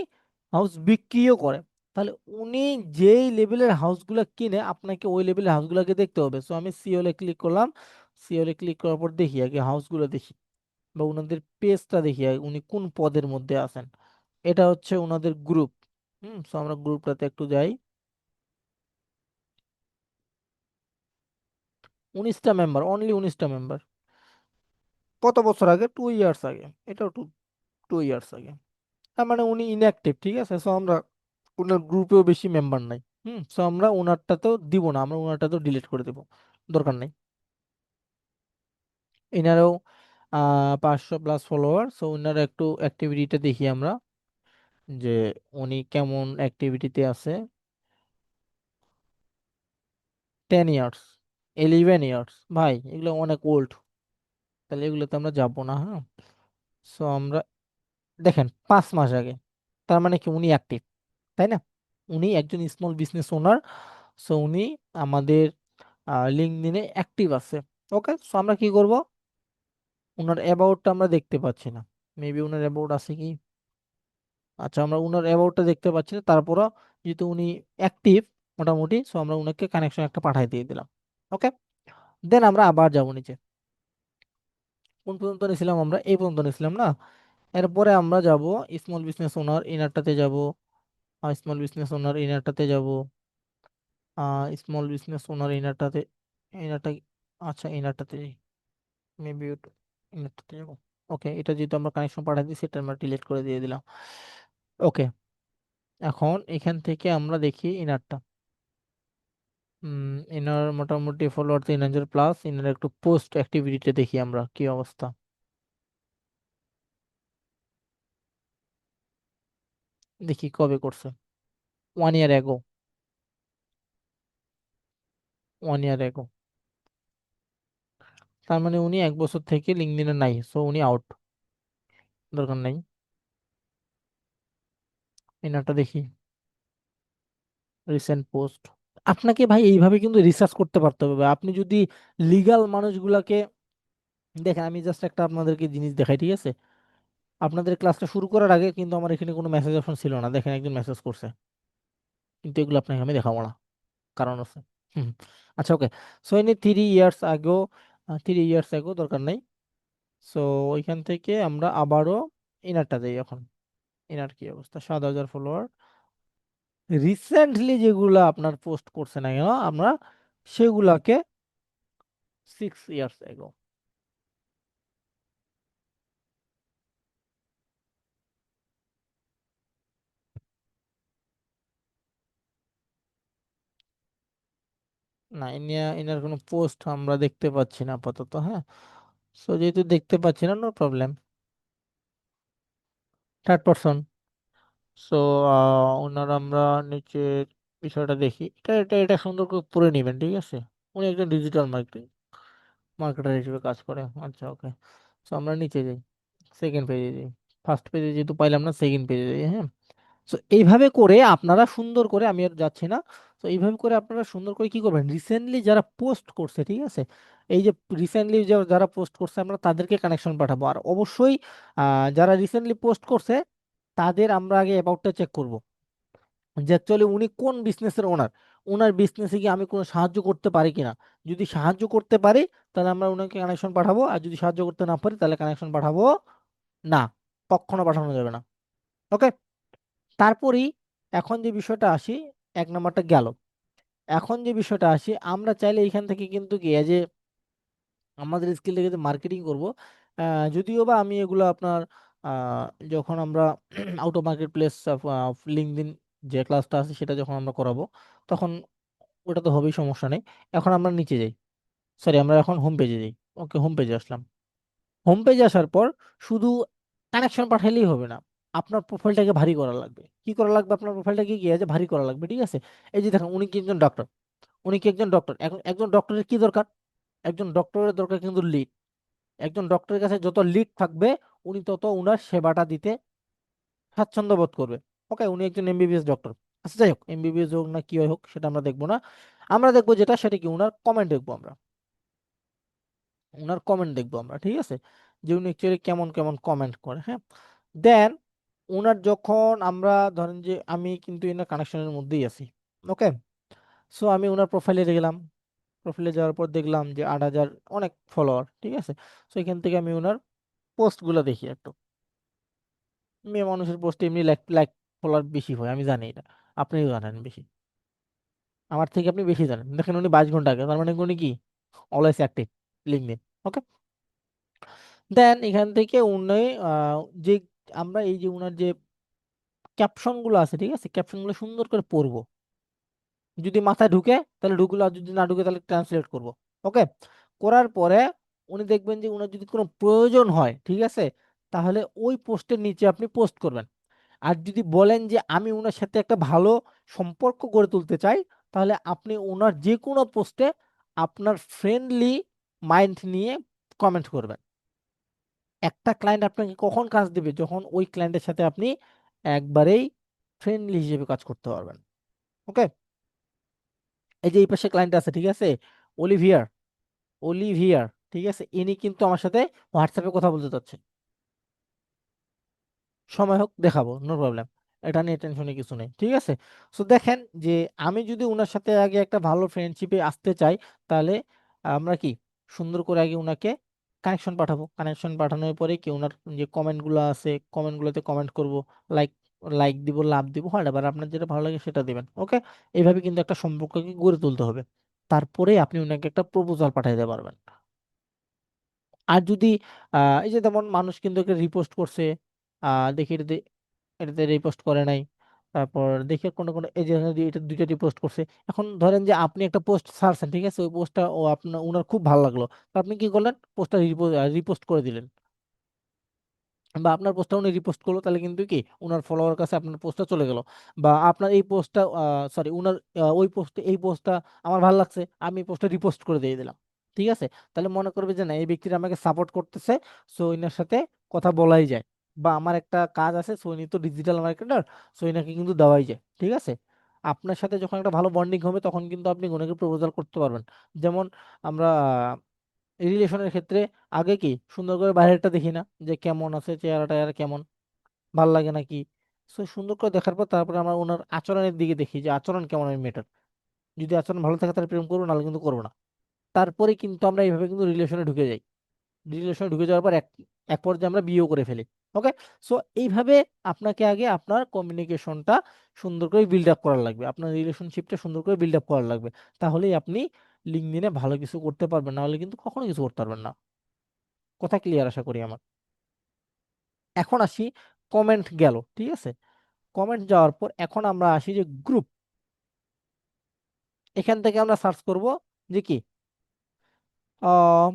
S1: হাউস বিক্রিও করে। তাহলে উনি যেই লেভেলের হাউসগুলো কিনে আপনাকে ওই লেভেলের হাউসগুলোকে দেখতে হবে। সো আমি সিওলে ক্লিক করলাম। সিওলে ক্লিক করার পর দেখি আগে হাউসগুলো দেখি, বা ওনাদের পেজটা দেখি আগে উনি কোন পদের মধ্যে আছেন। এটা হচ্ছে ওনাদের গ্রুপ। সো আমরা গ্রুপটাতে একটু যাই। 19টা মেম্বার, অনলি 19টা মেম্বার। কত বছর আগে? 2 ইয়ার্স আগে। এটাও 2 ইয়ার্স আগে। তার মানে উনি ইনঅ্যাক্টিভ, ঠিক আছে। সো আমরা ওনার গ্রুপেও বেশি মেম্বার নাই। সো আমরা ওনারটাতেও দিব না, আমরা ওনারটাতেও ডিলিট করে দেবো, দরকার নেই। এনারও 500 প্লাস ফলোয়ার। সো ওনার একটু অ্যাক্টিভিটিটা দেখি আমরা, যে উনি কেমন অ্যাক্টিভিটিতে আছে। 10 ইয়ার্স, 11 ইয়ার্স, ভাই এগুলো অনেক ওল্ড। তাহলে এগুলোতে আমরা যাবো না। হ্যাঁ, সো আমরা দেখেন 5 মাস আগে, তার মানে কি উনি অ্যাক্টিভ, তাই না? উনি একজন স্মল বিজনেস ওনার। সো উনি আমাদের লিঙ্কডইনে অ্যাক্টিভ আছে। ওকে, সো আমরা কি করব, ওনার অ্যাবাউটটা আমরা দেখতে পাচ্ছি না। মেবি ওনার অ্যাবাউট আছে কি? আচ্ছা, আমরা ওনার অ্যাবাউটটা দেখতে পাচ্ছি না, তারপরও যেহেতু উনি অ্যাক্টিভ মোটামুটি, সো আমরা ওনাকে কানেকশন একটা পাঠিয়ে দিয়ে দিলাম। ওকে, দেন আমরা আবার যাবো নিচে। কোন পর্যন্ত নিয়েছিলাম আমরা? এই পর্যন্ত নিয়েছিলাম না? এরপরে আমরা যাব স্মল বিজনেস ওনার ইনারটাতে যাব। স্মল বিজনেস ওনার ইনারটাতে যাব। স্মল বিজনেস ওনার ইনারটাতে, ইনারটা, আচ্ছা ইনারটাতে, মেবি ইনারটাতে যাব। ওকে, এটা যেহেতু আমরা কানেকশন পাঠিয়ে দিই সেটা আমরা ডিলিট করে দিয়ে দিলাম। ওকে, এখন এখান থেকে আমরা দেখি ইনারটা। ইনার মোটামুটি ফলোয়ার 3,000 প্লাস। ইনার একটু পোস্ট অ্যাক্টিভিটিতে দেখি আমরা কি অবস্থা। দেখি কবে করছে। 1 ইয়ার এগো, 1 ইয়ার এগো। তার মানে উনি 1 বছর থেকে লিঙ্কডইনে নাই, সো উনি আউট, দরকার নাই। ইনারটা দেখি, রিসেন্ট পোস্ট। আপনাকে ভাই এইভাবে কিন্তু রিসার্চ করতে পারতে হবে ভাই। আপনি যদি লিগ্যাল মানুষগুলাকে দেখেন, আমি জাস্ট একটা আপনাদেরকে জিনিস দেখাই, ঠিক আছে। আপনাদের ক্লাসটা শুরু করার আগে কিন্তু আমার এখানে কোনো মেসেজ অপশন ছিল না, দেখেন একজন মেসেজ করছে, কিন্তু এগুলো আপনাকে আমি দেখাবো না, কারণ আছে। হুম, আচ্ছা ওকে। সো ইনি 3 ইয়ার্স আগেও, 3 ইয়ার্স আগেও দরকার নাই। সো ওইখান থেকে আমরা আবারও ইনারটা দেই এখন। ইনার কি অবস্থা? 7,000 ফলোয়ার। রিসেন্টলি যেগুলো আপনার পোস্ট করছে না কেন আমরা সেগুলাকে 6 ইয়ার্স এগো। না, ইনার কোনো পোস্ট আমরা দেখতে পাচ্ছি না আপাতত, হ্যাঁ। সো যেহেতু দেখতে পাচ্ছি না, no problem. Third person. So ওনার আমরা নিচে বিষয়টা দেখি, এটা সুন্দর করে পড়ে নেবেন, ঠিক আছে। উনি একজন ডিজিটাল মার্কেটার হিসেবে কাজ করে, আচ্ছা ওকে। সো আমরা নিচে যাই, সেকেন্ড পেজে যাই। ফার্স্ট পেজে যেহেতু পাইলাম না, সেকেন্ড পেজে যাই, হ্যাঁ। তো এইভাবে করে আপনারা সুন্দর করে, আমি আর যাচ্ছি না, তো এইভাবে করে আপনারা সুন্দর করে কি করবেন, রিসেন্টলি যারা পোস্ট করছে, ঠিক আছে, এই যে রিসেন্টলি যারা পোস্ট করছে আমরা তাদেরকে কানেকশন পাঠাবো। আর অবশ্যই যারা রিসেন্টলি পোস্ট করছে তাদের আমরা আগে অ্যাবাউটটা চেক করব, যে অ্যাকচুয়ালি উনি কোন বিজনেসের ওনার, ওনার বিজনেসে কি আমি কোনো সাহায্য করতে পারি কিনা। যদি সাহায্য করতে পারি তাহলে আমরা ওনাকে কানেকশন পাঠাবো, আর যদি সাহায্য করতে না পারি তাহলে কানেকশন পাঠাবো না, কখনো পাঠানো যাবে না। ওকে। তারপরেই এখন যে বিষয়টা আসি, এক নাম্বারটা গেল। এখন যে বিষয়টা আসি, আমরা চাইলে এখান থেকে কিন্তু কি যে আমাদের স্কিলটাকে যে মার্কেটিং করব, যদিও বা আমি এগুলো আপনার যখন আমরা out of market place LinkedIn যে ক্লাসটা আছে সেটা যখন আমরা করাবো তখন ওটা তো হবেই, সমস্যা নেই। এখন আমরা নিচে যাই, সরি আমরা এখন হোম পেজে যাই। ওকে, হোম পেজে আসলাম। হোম পেজে আসার পর শুধু কানেকশন পাঠাইলেই হবে না, আপনার প্রোফাইলটাকে ভারী করা লাগবে। কি করা লাগবে, আপনার প্রোফাইলটাকে কি আছে, ভারী করা লাগবে, ঠিক আছে। এই যে দেখেন উনি কি একজন ডক্টর, উনি কি একজন ডক্টর, এখন একজন ডক্টরের কি দরকার, একজন ডক্টরের দরকার কিন্তু লিড। একজন ডক্টরের কাছে যত লিড থাকবে উনি তত উনার সেবাটা দিতে স্বাচ্ছন্দ্য বোধ করবে। ওকে, উনি একজন এমবিবিএস ডক্টর। আচ্ছা যাই হোক, এমবিবিএস হোক না কি হোক সেটা আমরা দেখবো না, আমরা দেখবো যেটা সেটা কি উনার কমেন্ট দেখবো আমরা, উনার কমেন্ট দেখবো আমরা, ঠিক আছে, যে উনি অ্যাকচুয়ালি কেমন কেমন কমেন্ট করে, হ্যাঁ। দেন ওনার যখন আমরা ধরেন যে আমি কিন্তু এনার কানেকশনের মধ্যেই আছি, ওকে। সো আমি ওনার প্রোফাইলে গেলাম, প্রোফাইলে যাওয়ার পর দেখলাম যে 8,000 অনেক ফলোয়ার, ঠিক আছে। সো এখান থেকে আমি ওনার পোস্টগুলো দেখি একটু। মেয়ে মানুষের পোস্টে এমনি লাইক লাইক ফলোয়ার বেশি হয়, আমি জানি এটা, আপনিও জানেন বেশি, আমার থেকে আপনি বেশি জানেন। দেখেন উনি 22 ঘন্টা আগে, তার মানে উনি কি অলওয়েজ অ্যাক্টিভ লিঙ্কডইন। ওকে। দেন এখান থেকে উনি যে আমরা এই যে উনার যে ক্যাপশন গুলো আছে, ঠিক আছে, ক্যাপশন গুলো সুন্দর করে পড়বো, যদি মাথায় ঢুকে তাহলে ঢুকলো, আর যদি না ঢুকে তাহলে ট্রান্সলেট করব। ওকে। করার পরে উনি দেখবেন যে উনার যদি কোনো প্রয়োজন হয়, ঠিক আছে, তাহলে ওই পোস্টের নিচে আপনি পোস্ট করবেন। আর যদি বলেন যে আমি ওনার সাথে একটা ভালো সম্পর্ক গড়ে তুলতে চাই, তাহলে আপনি ওনার যে কোনো পোস্টে আপনার ফ্রেন্ডলি মাইন্ড নিয়ে কমেন্ট করবেন। একটা ক্লায়েন্ট আপনাকে কখন কাজ দিবে, যখন ওই ক্লায়েন্টের সাথে আপনি একবারেই ফ্রেন্ডলি হিসেবে কাজ করতে পারবেন। ওকে। এই যে এই পাশে ক্লায়েন্ট আছে, ঠিক আছে, অলিভিয়ার, অলিভিয়ার, ঠিক আছে, ইনি কিন্তু আমার সাথে হোয়াটসঅ্যাপে কথা বলতে চাচ্ছে। সময় হোক দেখাবো, নো প্রবলেম, এটা নিয়ে টেনশনে কিছু নেই, ঠিক আছে। সো দেখেন যে আমি যদি উনার সাথে আগে একটা ভালো ফ্রেন্ডশিপে আসতে চাই, তাহলে আমরা কি সুন্দর করে আগে উনাকে কানেকশন পাঠাবো, কানেকশন পাঠানোর পরে কি উনার যে কমেন্টগুলো আছে কমেন্টগুলোতে কমেন্ট করব, লাইক লাইক দিব, লাভ দিব, হয় এবার আপনার যেটা ভালো লাগে সেটা দিবেন। ওকে। এইভাবে কিন্তু একটা সম্পর্ককে গড়ে তুলতে হবে, তারপরে আপনি উনাকে একটা প্রপোজাল পাঠাইতে পারবেন। আর যদি এই যে যেমন মানুষ কিন্তু একটা রিপোস্ট করছে, দেখি এটাতে রিপোস্ট করে নাই, তারপর দেখি কোনো কোনো এই যে এটা দুইটা রিপোস্ট করছে। এখন ধরেন যে আপনি একটা পোস্ট ছাড়ছেন, ঠিক আছে, ওই পোস্টটা ও আপনার উনার খুব ভালো লাগলো, তো আপনি কি করলেন, পোস্টটা রিপোস্ট করে দিলেন, বা আপনার পোস্টটা উনি রিপোস্ট করলো, তাহলে কিন্তু কি উনার ফলোয়ার কাছে আপনার পোস্টটা চলে গেল। বা আপনার এই পোস্টটা, সরি উনার ওই পোস্টে এই পোস্টটা আমার ভালো লাগছে, আমি পোস্টটা রিপোস্ট করে দিয়ে দিলাম, ঠিক আছে। তাহলে মনে করবে যে না, এই ব্যক্তিটা আমাকে সাপোর্ট করতেছে, সো এনার সাথে কথা বলাই যায়। বা আমার একটা কাজ আছে, সো ইনি তো ডিজিটাল মার্কেটার, সো এনাকে কিন্তু দেওয়াই যায়, ঠিক আছে। আপনার সাথে যখন একটা ভালো বন্ডিং হবে তখন কিন্তু আপনি ওনাকে প্রপোজাল করতে পারবেন। যেমন আমরা রিলেশনের ক্ষেত্রে আগে কি সুন্দর করে বাইরেটা দেখি না, যে কেমন আছে, চেহারা টেহারা কেমন, ভাল লাগে নাকি। সো সুন্দর করে দেখার পর তারপরে আমরা ওনার আচরণের দিকে দেখি যে আচরণ কেমন ওই মেয়েটার, যদি আচরণ ভালো থাকে তাহলে প্রেম করবো, নাহলে কিন্তু করবো না। তারপরে কিন্তু আমরা এইভাবে কিন্তু রিলেশনে ঢুকে যাই। রিলেশনে ঢুকে যাওয়ার পর এক এক পর্যায়ে আমরা বিয়েও করে ফেলি। ওকে। সো এইভাবে আপনাকে আগে আপনার কমিউনিকেশনটা সুন্দর করে বিল্ড আপ করা লাগবে, আপনার রিলেশনশিপটা সুন্দর করে বিল্ড আপ করা লাগবে। তাহলেই আপনি লিঙ্কডইনে ভালো কিছু করতে পারবেন, না হলে কিন্তু কখনো কিছু করতে পারবেন না। কথা ক্লিয়ার আশা করি আমার। এখন আসি, কমেন্ট গেল, ঠিক আছে। কমেন্ট যাওয়ার পর এখন আমরা আসি যে গ্রুপ। এখান থেকে আমরা সার্চ করব যে কি, আহ,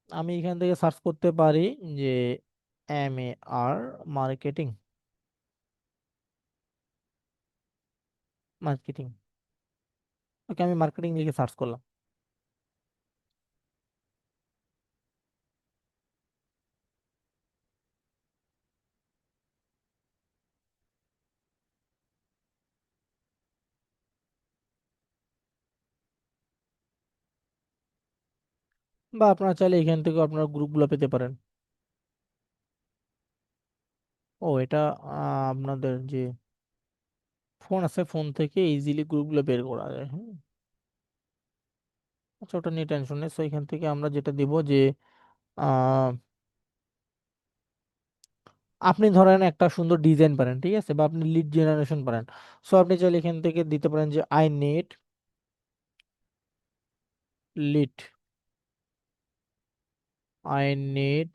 S1: আমি এখান থেকে সার্চ করতে পারি যে MAR মার্কেটিং, মার্কেটিং। ওকে, আমি মার্কেটিং লিখে সার্চ করলাম। বা আপনারা চাইলে এখান থেকে আপনারা গ্রুপগুলো পেতে পারেন। ও এটা আপনাদের যে ফোন আছে, ফোন থেকে ইজিলি গ্রুপগুলো বের করা যায়, হ্যাঁ। আচ্ছা, ওটা নিয়ে টেনশন নেই। সো এখান থেকে আমরা যেটা দিব যে আহ, আপনি ধরেন একটা সুন্দর ডিজাইন পারেন, ঠিক আছে, বা আপনি লিড জেনারেশন পারেন। সো আপনি চাইলে এখান থেকে দিতে পারেন যে I need lead, I need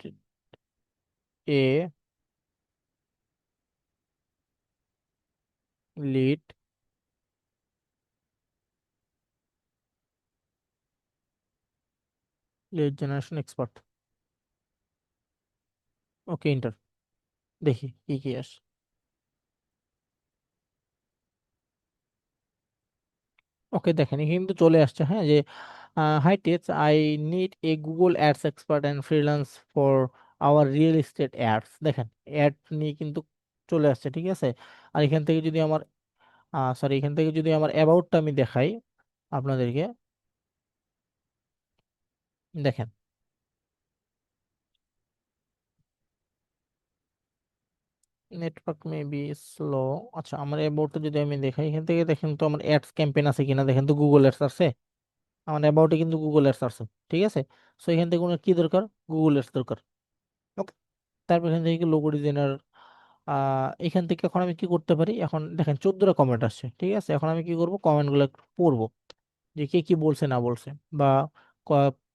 S1: A lead lead generation expert. Okay, inter, দেখি কি কি আসে। ওকে, দেখেন এখানে কিন্তু চলে আসছে, হ্যাঁ, যে হাই টেক্স, I need a Google ads expert and freelance for our real estate ads. দেখেন অ্যাড নিয়ে কিন্তু চলে আসছে, ঠিক আছে। আর এখান থেকে যদি আমার সরি, এখান থেকে যদি আমার অ্যাবাউটটা আমি দেখাই আপনাদেরকে, দেখেন নেটওয়ার্ক মে বি স্লো। আচ্ছা, আমার অ্যাবাউটটা যদি আমি দেখাই এখান থেকে, দেখেন তো আমার অ্যাডস ক্যাম্পেইন আছে কিনা, দেখেন তো গুগল অ্যাডস আছে, আমার অ্যাবাউটে কিন্তু গুগল অ্যাডস আছে, ঠিক আছে। সো এখান থেকে ওনার কি দরকার, গুগল অ্যাডস দরকার। ওকে, তারপর এখান থেকে লোগো ডিজাইনার। এখান থেকে এখন আমি কি করতে পারি, এখন দেখেন 14টা কমেন্ট আসছে, ঠিক আছে। এখন আমি কি করব, কমেন্ট গুলো একটু পড়বো যে কে কি বলছে না বলছে, বা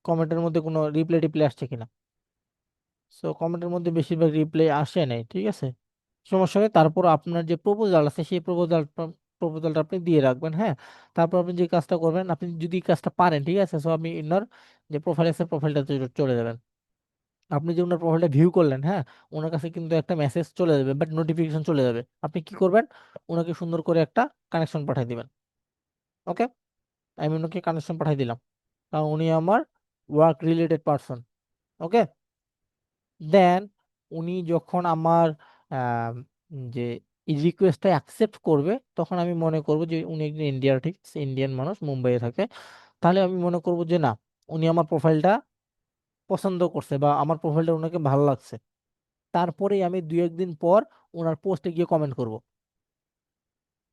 S1: কমেন্টের মধ্যে কোনো রিপ্লাই টিপ্লাই আসছে কিনা। সো কমেন্টের মধ্যে বেশিরভাগ রিপ্লাই আসে নাই, ঠিক আছে। সমস্যা নেই, তারপর আপনার যে প্রপোজাল আছে সেই প্রপোজালটা আপনি দিয়ে রাখবেন, হ্যাঁ। তারপর আপনি যে কাজটা করবেন, আপনি যদি এই কাজটা পারেন, ঠিক আছে, সো আপনি ইনার যে প্রোফাইল আছে প্রোফাইলটা চলে যাবেন। আপনি যে ওনার প্রোফাইলটা ভিউ করলেন, হ্যাঁ, ওনার কাছে কিন্তু একটা মেসেজ চলে যাবে, বাট নোটিফিকেশন চলে যাবে। আপনি কি করবেন, ওনাকে সুন্দর করে একটা কানেকশন পাঠিয়ে দিবেন। ওকে, আমি ওনাকে কানেকশন পাঠিয়ে দিলাম, কারণ উনি আমার ওয়ার্ক রিলেটেড পারসন। ওকে, দেন উনি যখন আমার আহ, যে রিকোয়েস্টটা অ্যাকসেপ্ট করবে, তখন আমি মনে করব যে উনি একজন ইন্ডিয়ার, ঠিক ইন্ডিয়ান মানুষ, মুম্বাইয়ে থাকে। তাহলে আমি মনে করব যে না, উনি আমার প্রোফাইলটা পছন্দ করছে বা আমার প্রোফাইলটা ওনাকে ভালো লাগছে। তারপরে আমি দুই একদিন পর ওনার পোস্টে গিয়ে কমেন্ট করব।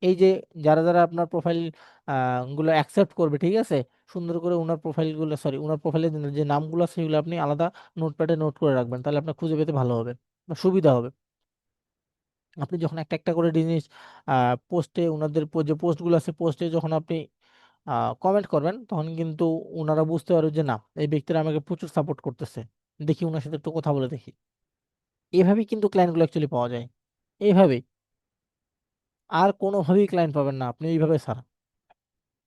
S1: এই যে যারা যারা আপনার প্রোফাইল গুলো অ্যাকসেপ্ট করবে, ঠিক আছে, সুন্দর করে ওনার প্রোফাইল গুলো, সরি, ওনার প্রোফাইলের যে নামগুলো আছে সেগুলো আপনি আলাদা নোটপ্যাডে নোট করে রাখবেন, তাহলে আপনার খুঁজে পেতে ভালো হবে বা সুবিধা হবে। আপনি যখন একটা একটা করে জিনিস পোস্টে, ওনাদের যে পোস্টগুলো আছে পোস্টে যখন আপনি কমেন্ট করবেন, তখন কিন্তু ওনারা বুঝতে পারবে যে না, এই ব্যক্তিরা আমাকে প্রচুর সাপোর্ট করতেছে, দেখি ওনার সাথে একটু কথা বলে দেখি। এভাবেই কিন্তু ক্লায়েন্টগুলো অ্যাকচুয়ালি পাওয়া যায়, এইভাবেই। আর কোনোভাবেই ক্লায়েন্ট পাবেন না আপনি এইভাবে ছাড়া।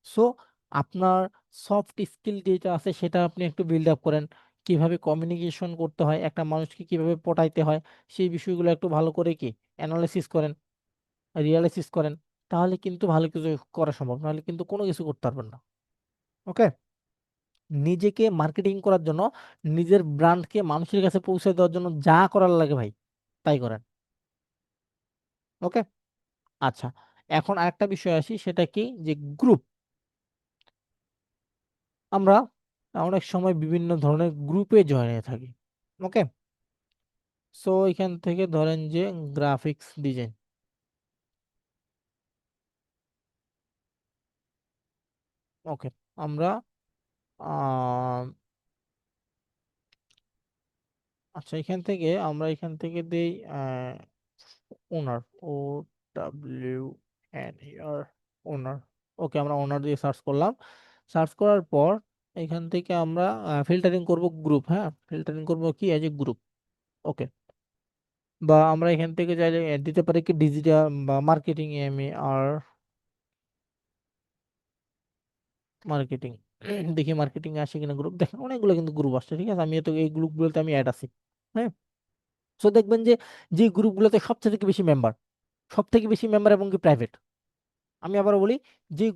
S1: সো আপনার সফট স্কিল যেটা আছে সেটা আপনি একটু বিল্ড আপ করেন, কিভাবে কমিউনিকেশন করতে হয়, একটা মানুষকে কিভাবে পটাইতে হয়, সেই বিষয়গুলো একটু ভালো করে কি অ্যানালাইসিস করেন, রিয়ালাইসিস করেন। তাহলে কিন্তু ভালো কিছু করা সম্ভব, নাহলে কিন্তু কোনো কিছু করতে পারবেন না। ওকে, নিজেকে মার্কেটিং করার জন্য, নিজের ব্র্যান্ডকে মানুষের কাছে পৌঁছে দেওয়ার জন্য যা করার লাগে ভাই, তাই করেন। ওকে, আচ্ছা, এখন আরেকটা বিষয় আসি, সেটা কি যে গ্রুপ। আমরা অনেক সময় বিভিন্ন ধরনের গ্রুপে জয়েন হয়ে থাকি। ওকে, সো এখান থেকে ধরেন যে গ্রাফিক্স ডিজাইন। ওকে, আমরা আচ্ছা, এখান থেকে দেই ওনার, ও ডাব্লিউ এন আর, ওনার। ওকে, আমরা ওনার দিয়ে সার্চ করলাম। সার্চ করার পর এখান থেকে আমরা ফিল্টারিং করব গ্রুপ, হ্যাঁ ফিল্টারিং করব কি এজ এ গ্রুপ। ওকে, বা আমরা এখান থেকে চাইলে দিতে পারি কি ডিজিটাল বা marketing, M A R marketing. দেখি মার্কেটিং আসে কিনা গ্রুপ, দেখেন অনেকগুলো কিন্তু গ্রুপ আসছে, ঠিক আছে, আমি তো এই গ্রুপগুলোতে আমি অ্যাড আছি। হ্যাঁ, সো দেখবেন যে যে গ্রুপগুলোতে সবচেয়ে থেকে বেশি মেম্বার, সব থেকে বেশি মেম্বার এবং কি প্রাইভেট, আমি আবার বলি, যে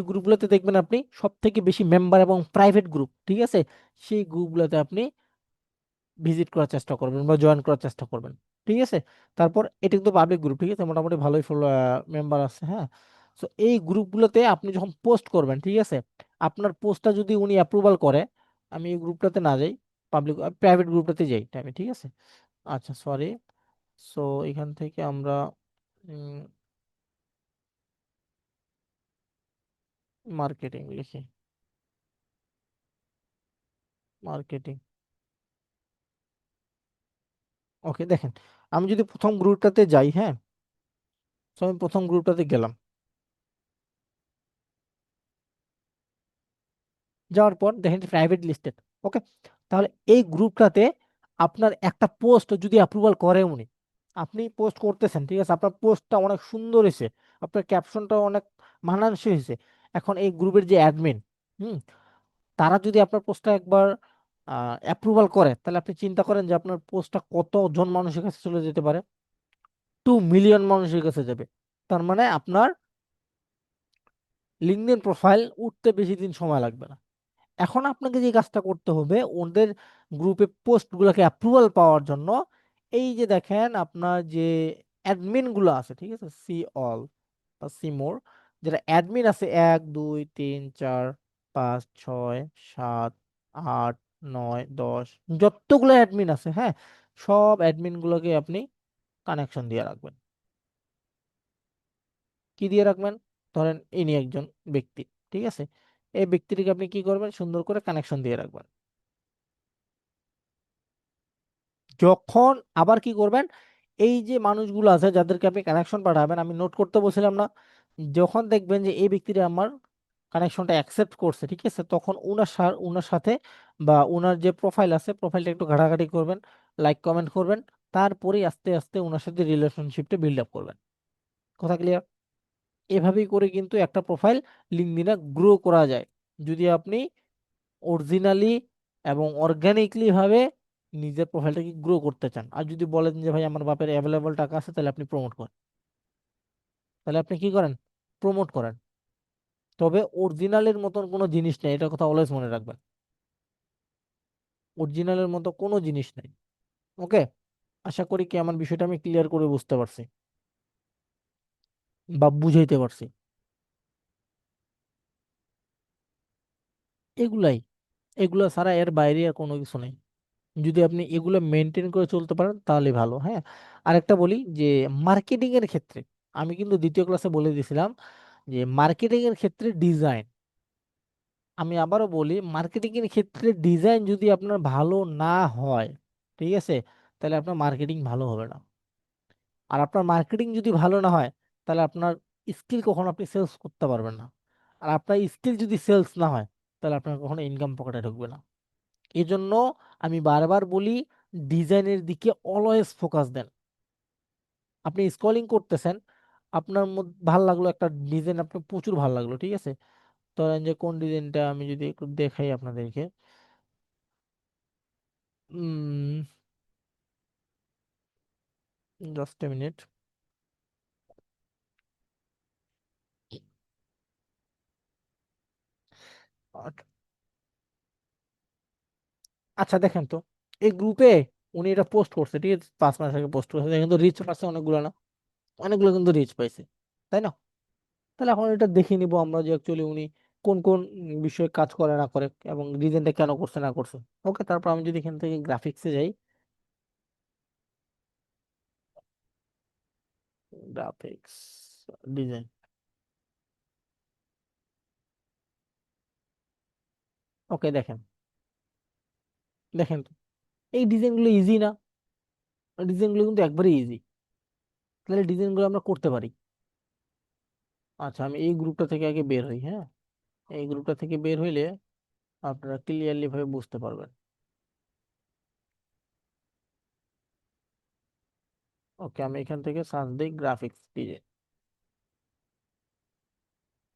S1: গ্রুপগুলোতে দেখবেন আপনি সব থেকে বেশি মেম্বার এবং প্রাইভেট গ্রুপ, ঠিক আছে, সেই গ্রুপগুলোতে আপনি ভিজিট করার চেষ্টা করবেন বা জয়েন করার চেষ্টা করবেন। ঠিক আছে, তারপর এটা কিন্তু পাবলিক গ্রুপ, ঠিক আছে, মোটামুটি ভালোই মেম্বার আছে, হ্যাঁ। তো এই গ্রুপগুলোতে আপনি যখন পোস্ট করবেন, ঠিক আছে, আপনার পোস্টটা যদি উনি অ্যাপ্রুভাল করে, আমি এই গ্রুপটাতে না যাই, পাবলিক প্রাইভেট গ্রুপটাতে যাই আমি, ঠিক আছে। আচ্ছা সরি, সো এখান থেকে আমরা মার্কেটিং লিখি, মার্কেটিং। ওকে, দেখেন আমি যদি প্রথম গ্রুপটাতে যাই, হ্যাঁ, তো আমি প্রথম গ্রুপটাতে গেলাম, যাওয়ার পর দেখেন প্রাইভেট লিস্টেড। ওকে, তাহলে এই গ্রুপটাতে আপনার একটা পোস্ট যদি অ্যাপ্রুভাল করে উনি, আপনি পোস্ট করতেছেন, ঠিক আছে, আপনার পোস্টটা অনেক সুন্দর হয়েছে, আপনার ক্যাপশনটা অনেক মানানসই হয়েছে, এখন এই গ্রুপের যে অ্যাডমিন, হুম, তারা যদি আপনার পোস্টটা একবার অ্যাপ্রুভাল করে, তাহলে আপনি চিন্তা করেন যে আপনার পোস্টটা কতজন মানুষের কাছে চলে যেতে পারে, 2 মিলিয়ন মানুষের কাছে যাবে। তার মানে আপনার লিঙ্কডইন প্রোফাইল উঠতে বেশি দিন সময় লাগবে না। এখন আপনাকে যে কাজটা করতে হবে, ওদের গ্রুপে পোস্ট গুলাকে অ্যাপ্রুভাল পাওয়ার জন্য, এই যে দেখেন আপনার যে অ্যাডমিন গুলো আছে, ঠিক আছে, সি অল বা সি মোর, যেটা অ্যাডমিন আছে 1 2 3 4 5 6 7 8 9 10, যতগুলো অ্যাডমিন আছে, হ্যাঁ, সব অ্যাডমিন গুলোকে আপনি কানেকশন দিয়ে রাখবেন। কি দিয়ে রাখবেন? ধরেন ইনি একজন ব্যক্তি, ঠিক আছে, এই ব্যক্তিটিকে আপনি কি করবেন, সুন্দর করে কানেকশন দিয়ে রাখবেন। যখন আবার কি করবেন, এই যে মানুষগুলো আছে যাদেরকে আপনি কানেকশন পাঠাবেন, আমি নোট করতে বলছিলাম না, যখন দেখবেন যে এই ব্যক্তিটা আমার কানেকশনটা অ্যাকসেপ্ট করছে, ঠিক আছে, তখন উনার সাথে বা উনার যে প্রোফাইল আছে, প্রোফাইলটা একটু ঘাটাঘাটি করবেন, লাইক কমেন্ট করবেন, তারপরে আস্তে আস্তে উনার সাথে রিলেশনশিপটা বিল্ড আপ করবেন। কথা ক্লিয়ার? এভাবেই করে কিন্তু একটা প্রোফাইল লিঙ্কডইনে গ্রো করা যায়, যদি আপনি অরিজিনালি এবং অর্গানিকলি ভাবে নিজের প্রোফাইলটাকে গ্রো করতে চান। আর যদি বলেন যে ভাই আমার বাপের অ্যাভেলেবল টাকা আছে, তাহলে আপনি প্রমোট করেন, তাহলে আপনি কি করেন, প্রমোট করেন। তবে অরিজিনালের মতন কোনো জিনিস নেই, এটা কথা অলওয়েজ মনে রাখবেন, অরিজিনালের মতো কোনো জিনিস নেই। ওকে, আশা করি কি আমার বিষয়টা আমি ক্লিয়ার করে বুঝতে পারছি বা বুঝাইতে পারছি। এগুলাই, এগুলো ছাড়া এর বাইরে আর কোনো কিছু নেই। যদি আপনি এগুলো মেনটেন করে চলতে পারেন তাহলে ভালো, হ্যাঁ। আরেকটা বলি যে মার্কেটিং এর ক্ষেত্রে, আমি কিন্তু দ্বিতীয় ক্লাসে বলে দিয়েছিলাম যে মার্কেটিং এর ক্ষেত্রে ডিজাইন, আমি আবারও বলি, মার্কেটিং এর ক্ষেত্রে ডিজাইন যদি আপনার ভালো না হয়, ঠিক আছে, তাহলে আপনার মার্কেটিং ভালো হবে না। আর আপনার মার্কেটিং যদি ভালো না হয়, তাহলে আপনার স্কিল কখনো আপনি সেলস করতে পারবেন না। আর আপনার স্কিল যদি সেলস না হয়, তাহলে আপনার কখনো ইনকাম পকেটে ঢুকবে না। এই জন্য আমি বারবার বলি, ডিজাইনের দিকে অলওয়েজ ফোকাস দেন। আপনি স্ক্রলিং করতেছেন, আপনার মধ্যে ভাল লাগলো একটা ডিজাইন, আপনার প্রচুর ভালো লাগলো, ঠিক আছে, ধরেন যে কোন ডিজাইনটা আমি যদি একটু দেখাই আপনাদেরকে, উম জাস্ট এ মিনিট। আচ্ছা দেখেন তো, এই গ্রুপে উনি এটা পোস্ট করছে, ঠিক আছে, 5 মাস আগে পোস্ট করছে, কিন্তু রিচ পাচ্ছে অনেকগুলো না, অনেকগুলো কিন্তু রিচ পাইছে, তাই না? তাহলে এখন এটা দেখে নিব আমরা যে অ্যাকচুয়ালি উনি কোন কোন বিষয়ে কাজ করে না করে এবং ডিজাইনটা কেন করছে না করছে। ওকে, তারপর আমি যদি এখান থেকে গ্রাফিক্সে যাই, গ্রাফিক্স ডিজাইন, ওকে দেখেন, দেখেন তো, এই ডিজাইনগুলো ইজি না? ডিজাইনগুলো কিন্তু একবারে ইজি। তাহলে ডিজাইনগুলো আমরা করতে পারি। আচ্ছা, আমি এই গ্রুপটা থেকে আগে বের হই, হ্যাঁ। এই গ্রুপটা থেকে বের হইলে আপনারা ক্লিয়ারলি ভাবে বুঝতে পারবেন। ওকে, আমি এখান থেকে সার্চ দিই গ্রাফিক্স ডিজাইন।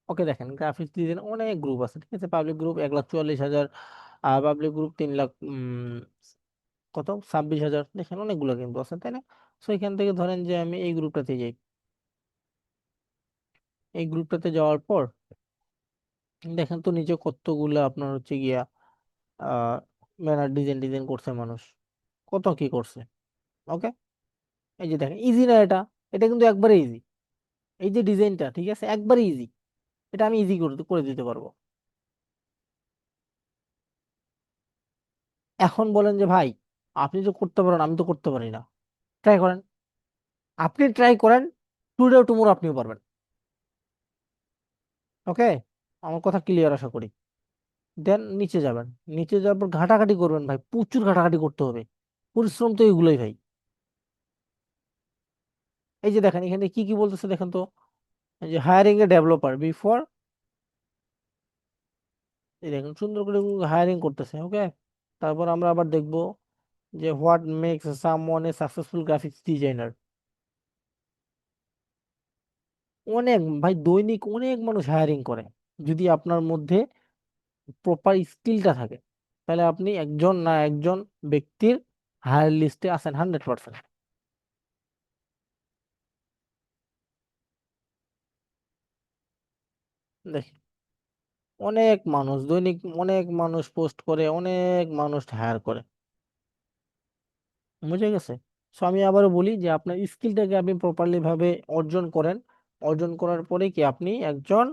S1: ওকে, দেখেন গ্রাফিক্স ডিজাইন অনেক গ্রুপ আছে, ঠিক আছে। Public group 1,44,000, public group 3 lakh, কত 26,000, দেখেন অনেকগুলো কিন্তু আছে, তাই না? সো এখান থেকে ধরেন যে আমি এই গ্রুপটাতে যাই। এই গ্রুপটাতে যাওয়ার পর দেখেন তো নিচে কতগুলো আপনার হচ্ছে গিয়া আহ ব্যানার ডিজাইন ডিজাইন করছে মানুষ, কত কি করছে। ওকে, এই যে দেখেন ইজি না এটা? এটা কিন্তু একবারে ইজি। এই যে ডিজাইনটা, ঠিক আছে, একবারে ইজি। এটা আমি ইজি করে করে দিতে পারবো। এখন বলেন যে ভাই, আপনি তো করতে পারেন, আমি তো করতে পারি না। ট্রাই করেন। আপনি ট্রাই করেন, টুডে টুমোরো আপনিও পারবেন। ওকে, আমার কথা ক্লিয়ার আশা করি। দেন নিচে যাবেন। নিচে যাওয়ার পর ঘাটাঘাটি করবেন ভাই, প্রচুর ঘাটাঘাটি করতে হবে। পরিশ্রম তো এগুলোই ভাই। এই যে দেখেন এখানে কি কি বলতেছে দেখেন তো। এই যে হায়ারিং এ ডেভেলপার বিফোর, এই দেখেন সুন্দর করে হায়ারিং করতেছে। ওকে, তারপর আমরা আবার দেখবো যে what makes someone a successful graphics designer. অনেক ভাই, দৈনিক অনেক মানুষ হায়ারিং করে। যদি আপনার মধ্যে প্রপার স্কিলটা থাকে, তাহলে আপনি একজন না একজন ব্যক্তির হায়ার লিস্টে আছেন 100%। দেখেন অনেক মানুষ দৈনিক, অনেক মানুষ পোস্ট করে, অনেক মানুষ হায়ার করে। বুঝে গেছে? সো আমি আবারও বলি যে আপনার স্কিলটাকে আপনি প্রপারলি ভাবে অর্জন করেন। অর্জন করার পরে কি আপনি একজন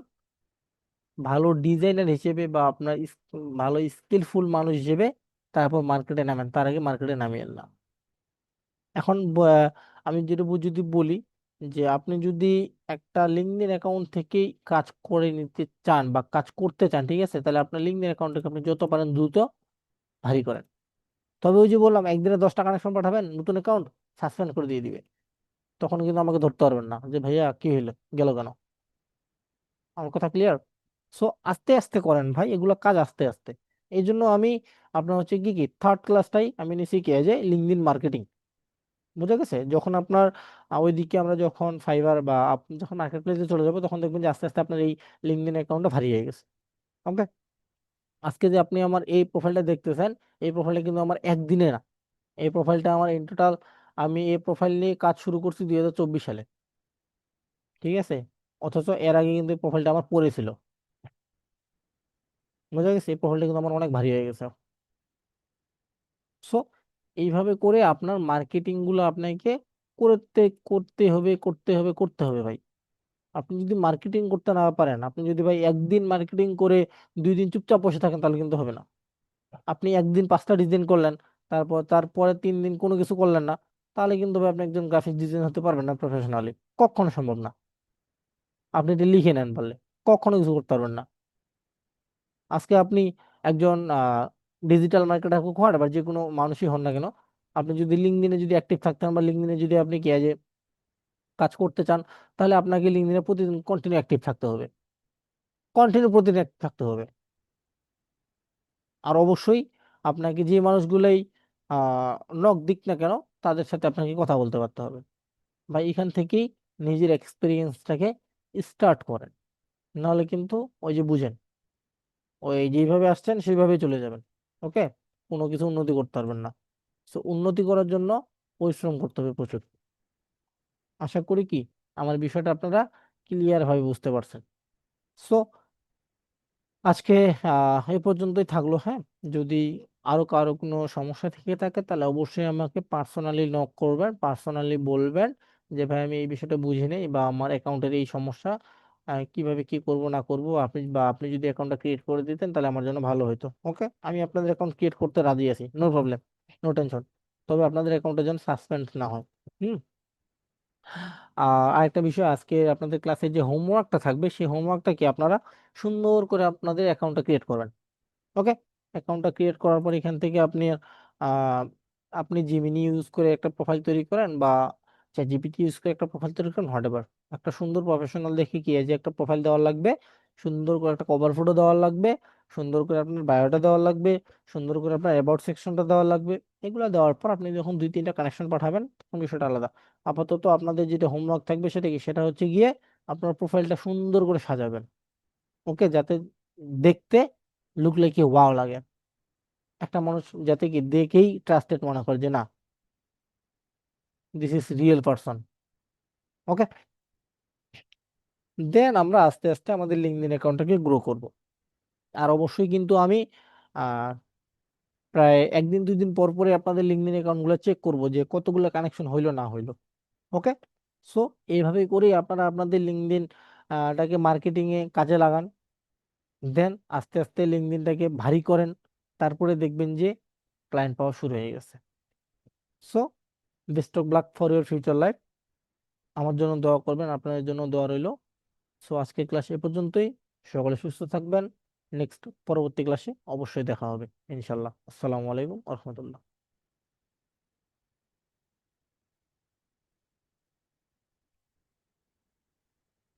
S1: ভালো ডিজাইনার হিসেবে বা আপনার ভালো স্কিলফুল মানুষ হিসেবে তারপর মার্কেটে নামেন, তার আগে মার্কেটে নামিয়েন না। এখন আমি যেটা যদি বলি যে আপনি যদি একটা লিঙ্কডইন অ্যাকাউন্ট থেকেই কাজ করে নিতে চান বা কাজ করতে চান, ঠিক আছে, তাহলে আপনার লিঙ্কডইন অ্যাকাউন্টকে আপনি যত পারেন দ্রুত ভারী করেন। তবে ওই যে বললাম, একদিনে 10টা কানেকশন পাঠাবেন, নতুন অ্যাকাউন্ট সাসপেন্ড করে দিয়ে দিবে। তখন কিন্তু আমাকে ধরতে পারবেন না যে ভাইয়া কি হইলো, গেল কেন। আমার কথা ক্লিয়ার? সো আস্তে আস্তে করেন ভাই, এগুলো কাজ আস্তে আস্তে। এই জন্য আমি আপনার হচ্ছে কি কি থার্ড ক্লাসটাই আমি নিছি কি যে লিঙ্কডইন মার্কেটিং। বুঝা গেছে? যখন আপনার ওইদিকে আমরা যখন ফাইবার বা আপনি যখন মার্কেট প্লেসে চলে যাবো, তখন দেখবেন যে আস্তে আস্তে আপনার এই লিঙ্কডইন অ্যাকাউন্টটা ভারী হয়ে গেছে। ওকে, আজকে যে আপনি আমার এই প্রোফাইলটা দেখতেছেন, এই প্রোফাইলটা কিন্তু আমার একদিনে না। এই প্রোফাইলটা আমার ইন টোটাল, আমি এই প্রোফাইল নিয়ে কাজ শুরু করছি 2024 সালে, ঠিক আছে। অথচ এর আগে কিন্তু এই প্রোফাইলটা আমার পড়েছিল। বুঝা গেছে? এই প্রোফাইলটা কিন্তু আমার অনেক ভারী হয়ে গেছে। সো এইভাবে করে আপনার মার্কেটিং গুলো আপনাকে করতে করতে হবে, করতে হবে, করতে হবে ভাই। আপনি যদি মার্কেটিং করতে না পারেন, আপনি যদি ভাই একদিন মার্কেটিং করে 2 দিন চুপচাপ বসে থাকেন, তাহলে কিন্তু হবে না। আপনি একদিন 5টা ডিজাইন করলেন, তারপরে 3 দিন কোনো কিছু করলেন না, তাহলে কিন্তু ভাই আপনি একজন গ্রাফিক ডিজাইন হতে পারবেন না প্রফেশনালি। কখনো সম্ভব না। আপনি এটা লিখে নেন পারলে, কখনো কিছু করতে পারবেন না। আজকে আপনি একজন ডিজিটাল মার্কেটার হোক, হোয়াট এভার, যে কোনো মানুষই হন না কেন, আপনি যদি লিঙ্কডইনে যদি অ্যাক্টিভ থাকতে হন বা লিঙ্কডইনে যদি আপনি কি যে কাজ করতে চান, তাহলে আপনাকে লিঙ্কডইনে প্রতিদিন কন্টিনিউ অ্যাক্টিভ থাকতে হবে। কন্টিনিউ প্রতিদিন অ্যাক্টিভ থাকতে হবে। আর অবশ্যই আপনাকে যে মানুষগুলোই নক দিক না কেন, তাদের সাথে আপনাকে কথা বলতে পারতে হবে। ভাই এখান থেকেই নিজের এক্সপিরিয়েন্সটাকে স্টার্ট করেন। নাহলে কিন্তু ওই যে বুঝেন, ওই যেভাবে আসছেন সেইভাবে চলে যাবেন। ওকে, কোনো কিছু উন্নতি করতে পারবেন না। তো উন্নতি করার জন্য পরিশ্রম করতে হবে প্রচুর। আশা করি কি আমার বিষয়টা আপনারা ক্লিয়ার ভাবে বুঝতে পারছেন। সো আজকে এই পর্যন্তই থাকলো, হ্যাঁ। যদি আরো কারো কোনো সমস্যা থেকে থাকে, তাহলে অবশ্যই আমাকে পার্সোনালি নক করবেন, পার্সোনালি বলবেন যে ভাই আমি এই বিষয়টা বুঝি নেই বা আমার অ্যাকাউন্টের এই সমস্যা, কিভাবে কি করব না করব। আপনি যদি অ্যাকাউন্টটা ক্রিয়েট করে দিতেন তাহলে আমার জন্য ভালো হতো। ওকে, আমি আপনাদের অ্যাকাউন্ট ক্রিয়েট করতে রাজি আছি, নো প্রবলেম, নো টেনশন। তবে আপনাদের অ্যাকাউন্টের জন্য সাসপেন্ড না হয়। হুম। আরেকটা বিষয়, আজকে আপনাদের ক্লাসে যে হোমওয়ার্কটা থাকবে, সেই হোমওয়ার্কটা কি আপনারা সুন্দর করে আপনাদের অ্যাকাউন্টটা ক্রিয়েট করবেন। ওকে, অ্যাকাউন্টটা ক্রিয়েট করার পর এখান থেকে আপনি আপনি জিমিনি ইউজ করে একটা প্রোফাইল তৈরি করেন বা চ্যাট জিপিটি ইউজ করে একটা প্রোফাইল তৈরি করেন, হোয়াট এভার, একটা সুন্দর প্রফেশনাল দেখে কি এই যে একটা প্রোফাইল দেওয়ার লাগবে, সুন্দর করে একটা কভার ফটো দেওয়ার লাগবে, সুন্দর করে আপনার বায়োটা দেওয়ার লাগবে, সুন্দর করে আপনার অ্যাবাউট সেকশনটা দেওয়ার লাগবে। এগুলো দেওয়ার পর আপনি যখন 2-3টা কানেকশন পাঠাবেন তখন বিষয়টা আলাদা। আপাতত আপনাদের যেটা হোমওয়ার্ক থাকবে সেটা কি, সেটা হচ্ছে গিয়ে আপনার প্রোফাইলটা সুন্দর করে সাজাবেন, ওকে, যাতে দেখতে লুক লাইক কি ওয়াও লাগে, একটা মানুষ যাতে কি দেখেই ট্রাস্টেড মনে করে যে না, দিস ইজ রিয়েল পারসন। ওকে, দেন আমরা আস্তে আস্তে আমাদের লিঙ্কডইন অ্যাকাউন্টটাকে গ্রো করব। আর অবশ্যই কিন্তু আমি আহ, প্রায় 1-2 দিন পর পরে আপনাদের লিঙ্কডইন অ্যাকাউন্ট গুলো চেক করবো যে কতগুলো কানেকশন হইলো না হইলো। ওকে, সো এইভাবে করেই আপনারা আপনাদের লিঙ্কডইন টাকে মার্কেটিং এ কাজে লাগান, দেন আস্তে আস্তে লিঙ্কডইনটাকে ভারী করেন, তারপরে দেখবেন যে ক্লায়েন্ট পাওয়া শুরু হয়ে গেছে। So best of luck for your future life. আমার জন্য দোয়া করবেন, আপনাদের জন্য দোয়া রইলো। সো আজকের ক্লাস এ পর্যন্তই। সকলে সুস্থ থাকবেন। নেক্সট পরবর্তী ক্লাসে অবশ্যই দেখা হবে ইনশাল্লাহ। আসসালামু আলাইকুম রহমতুল্লাহ।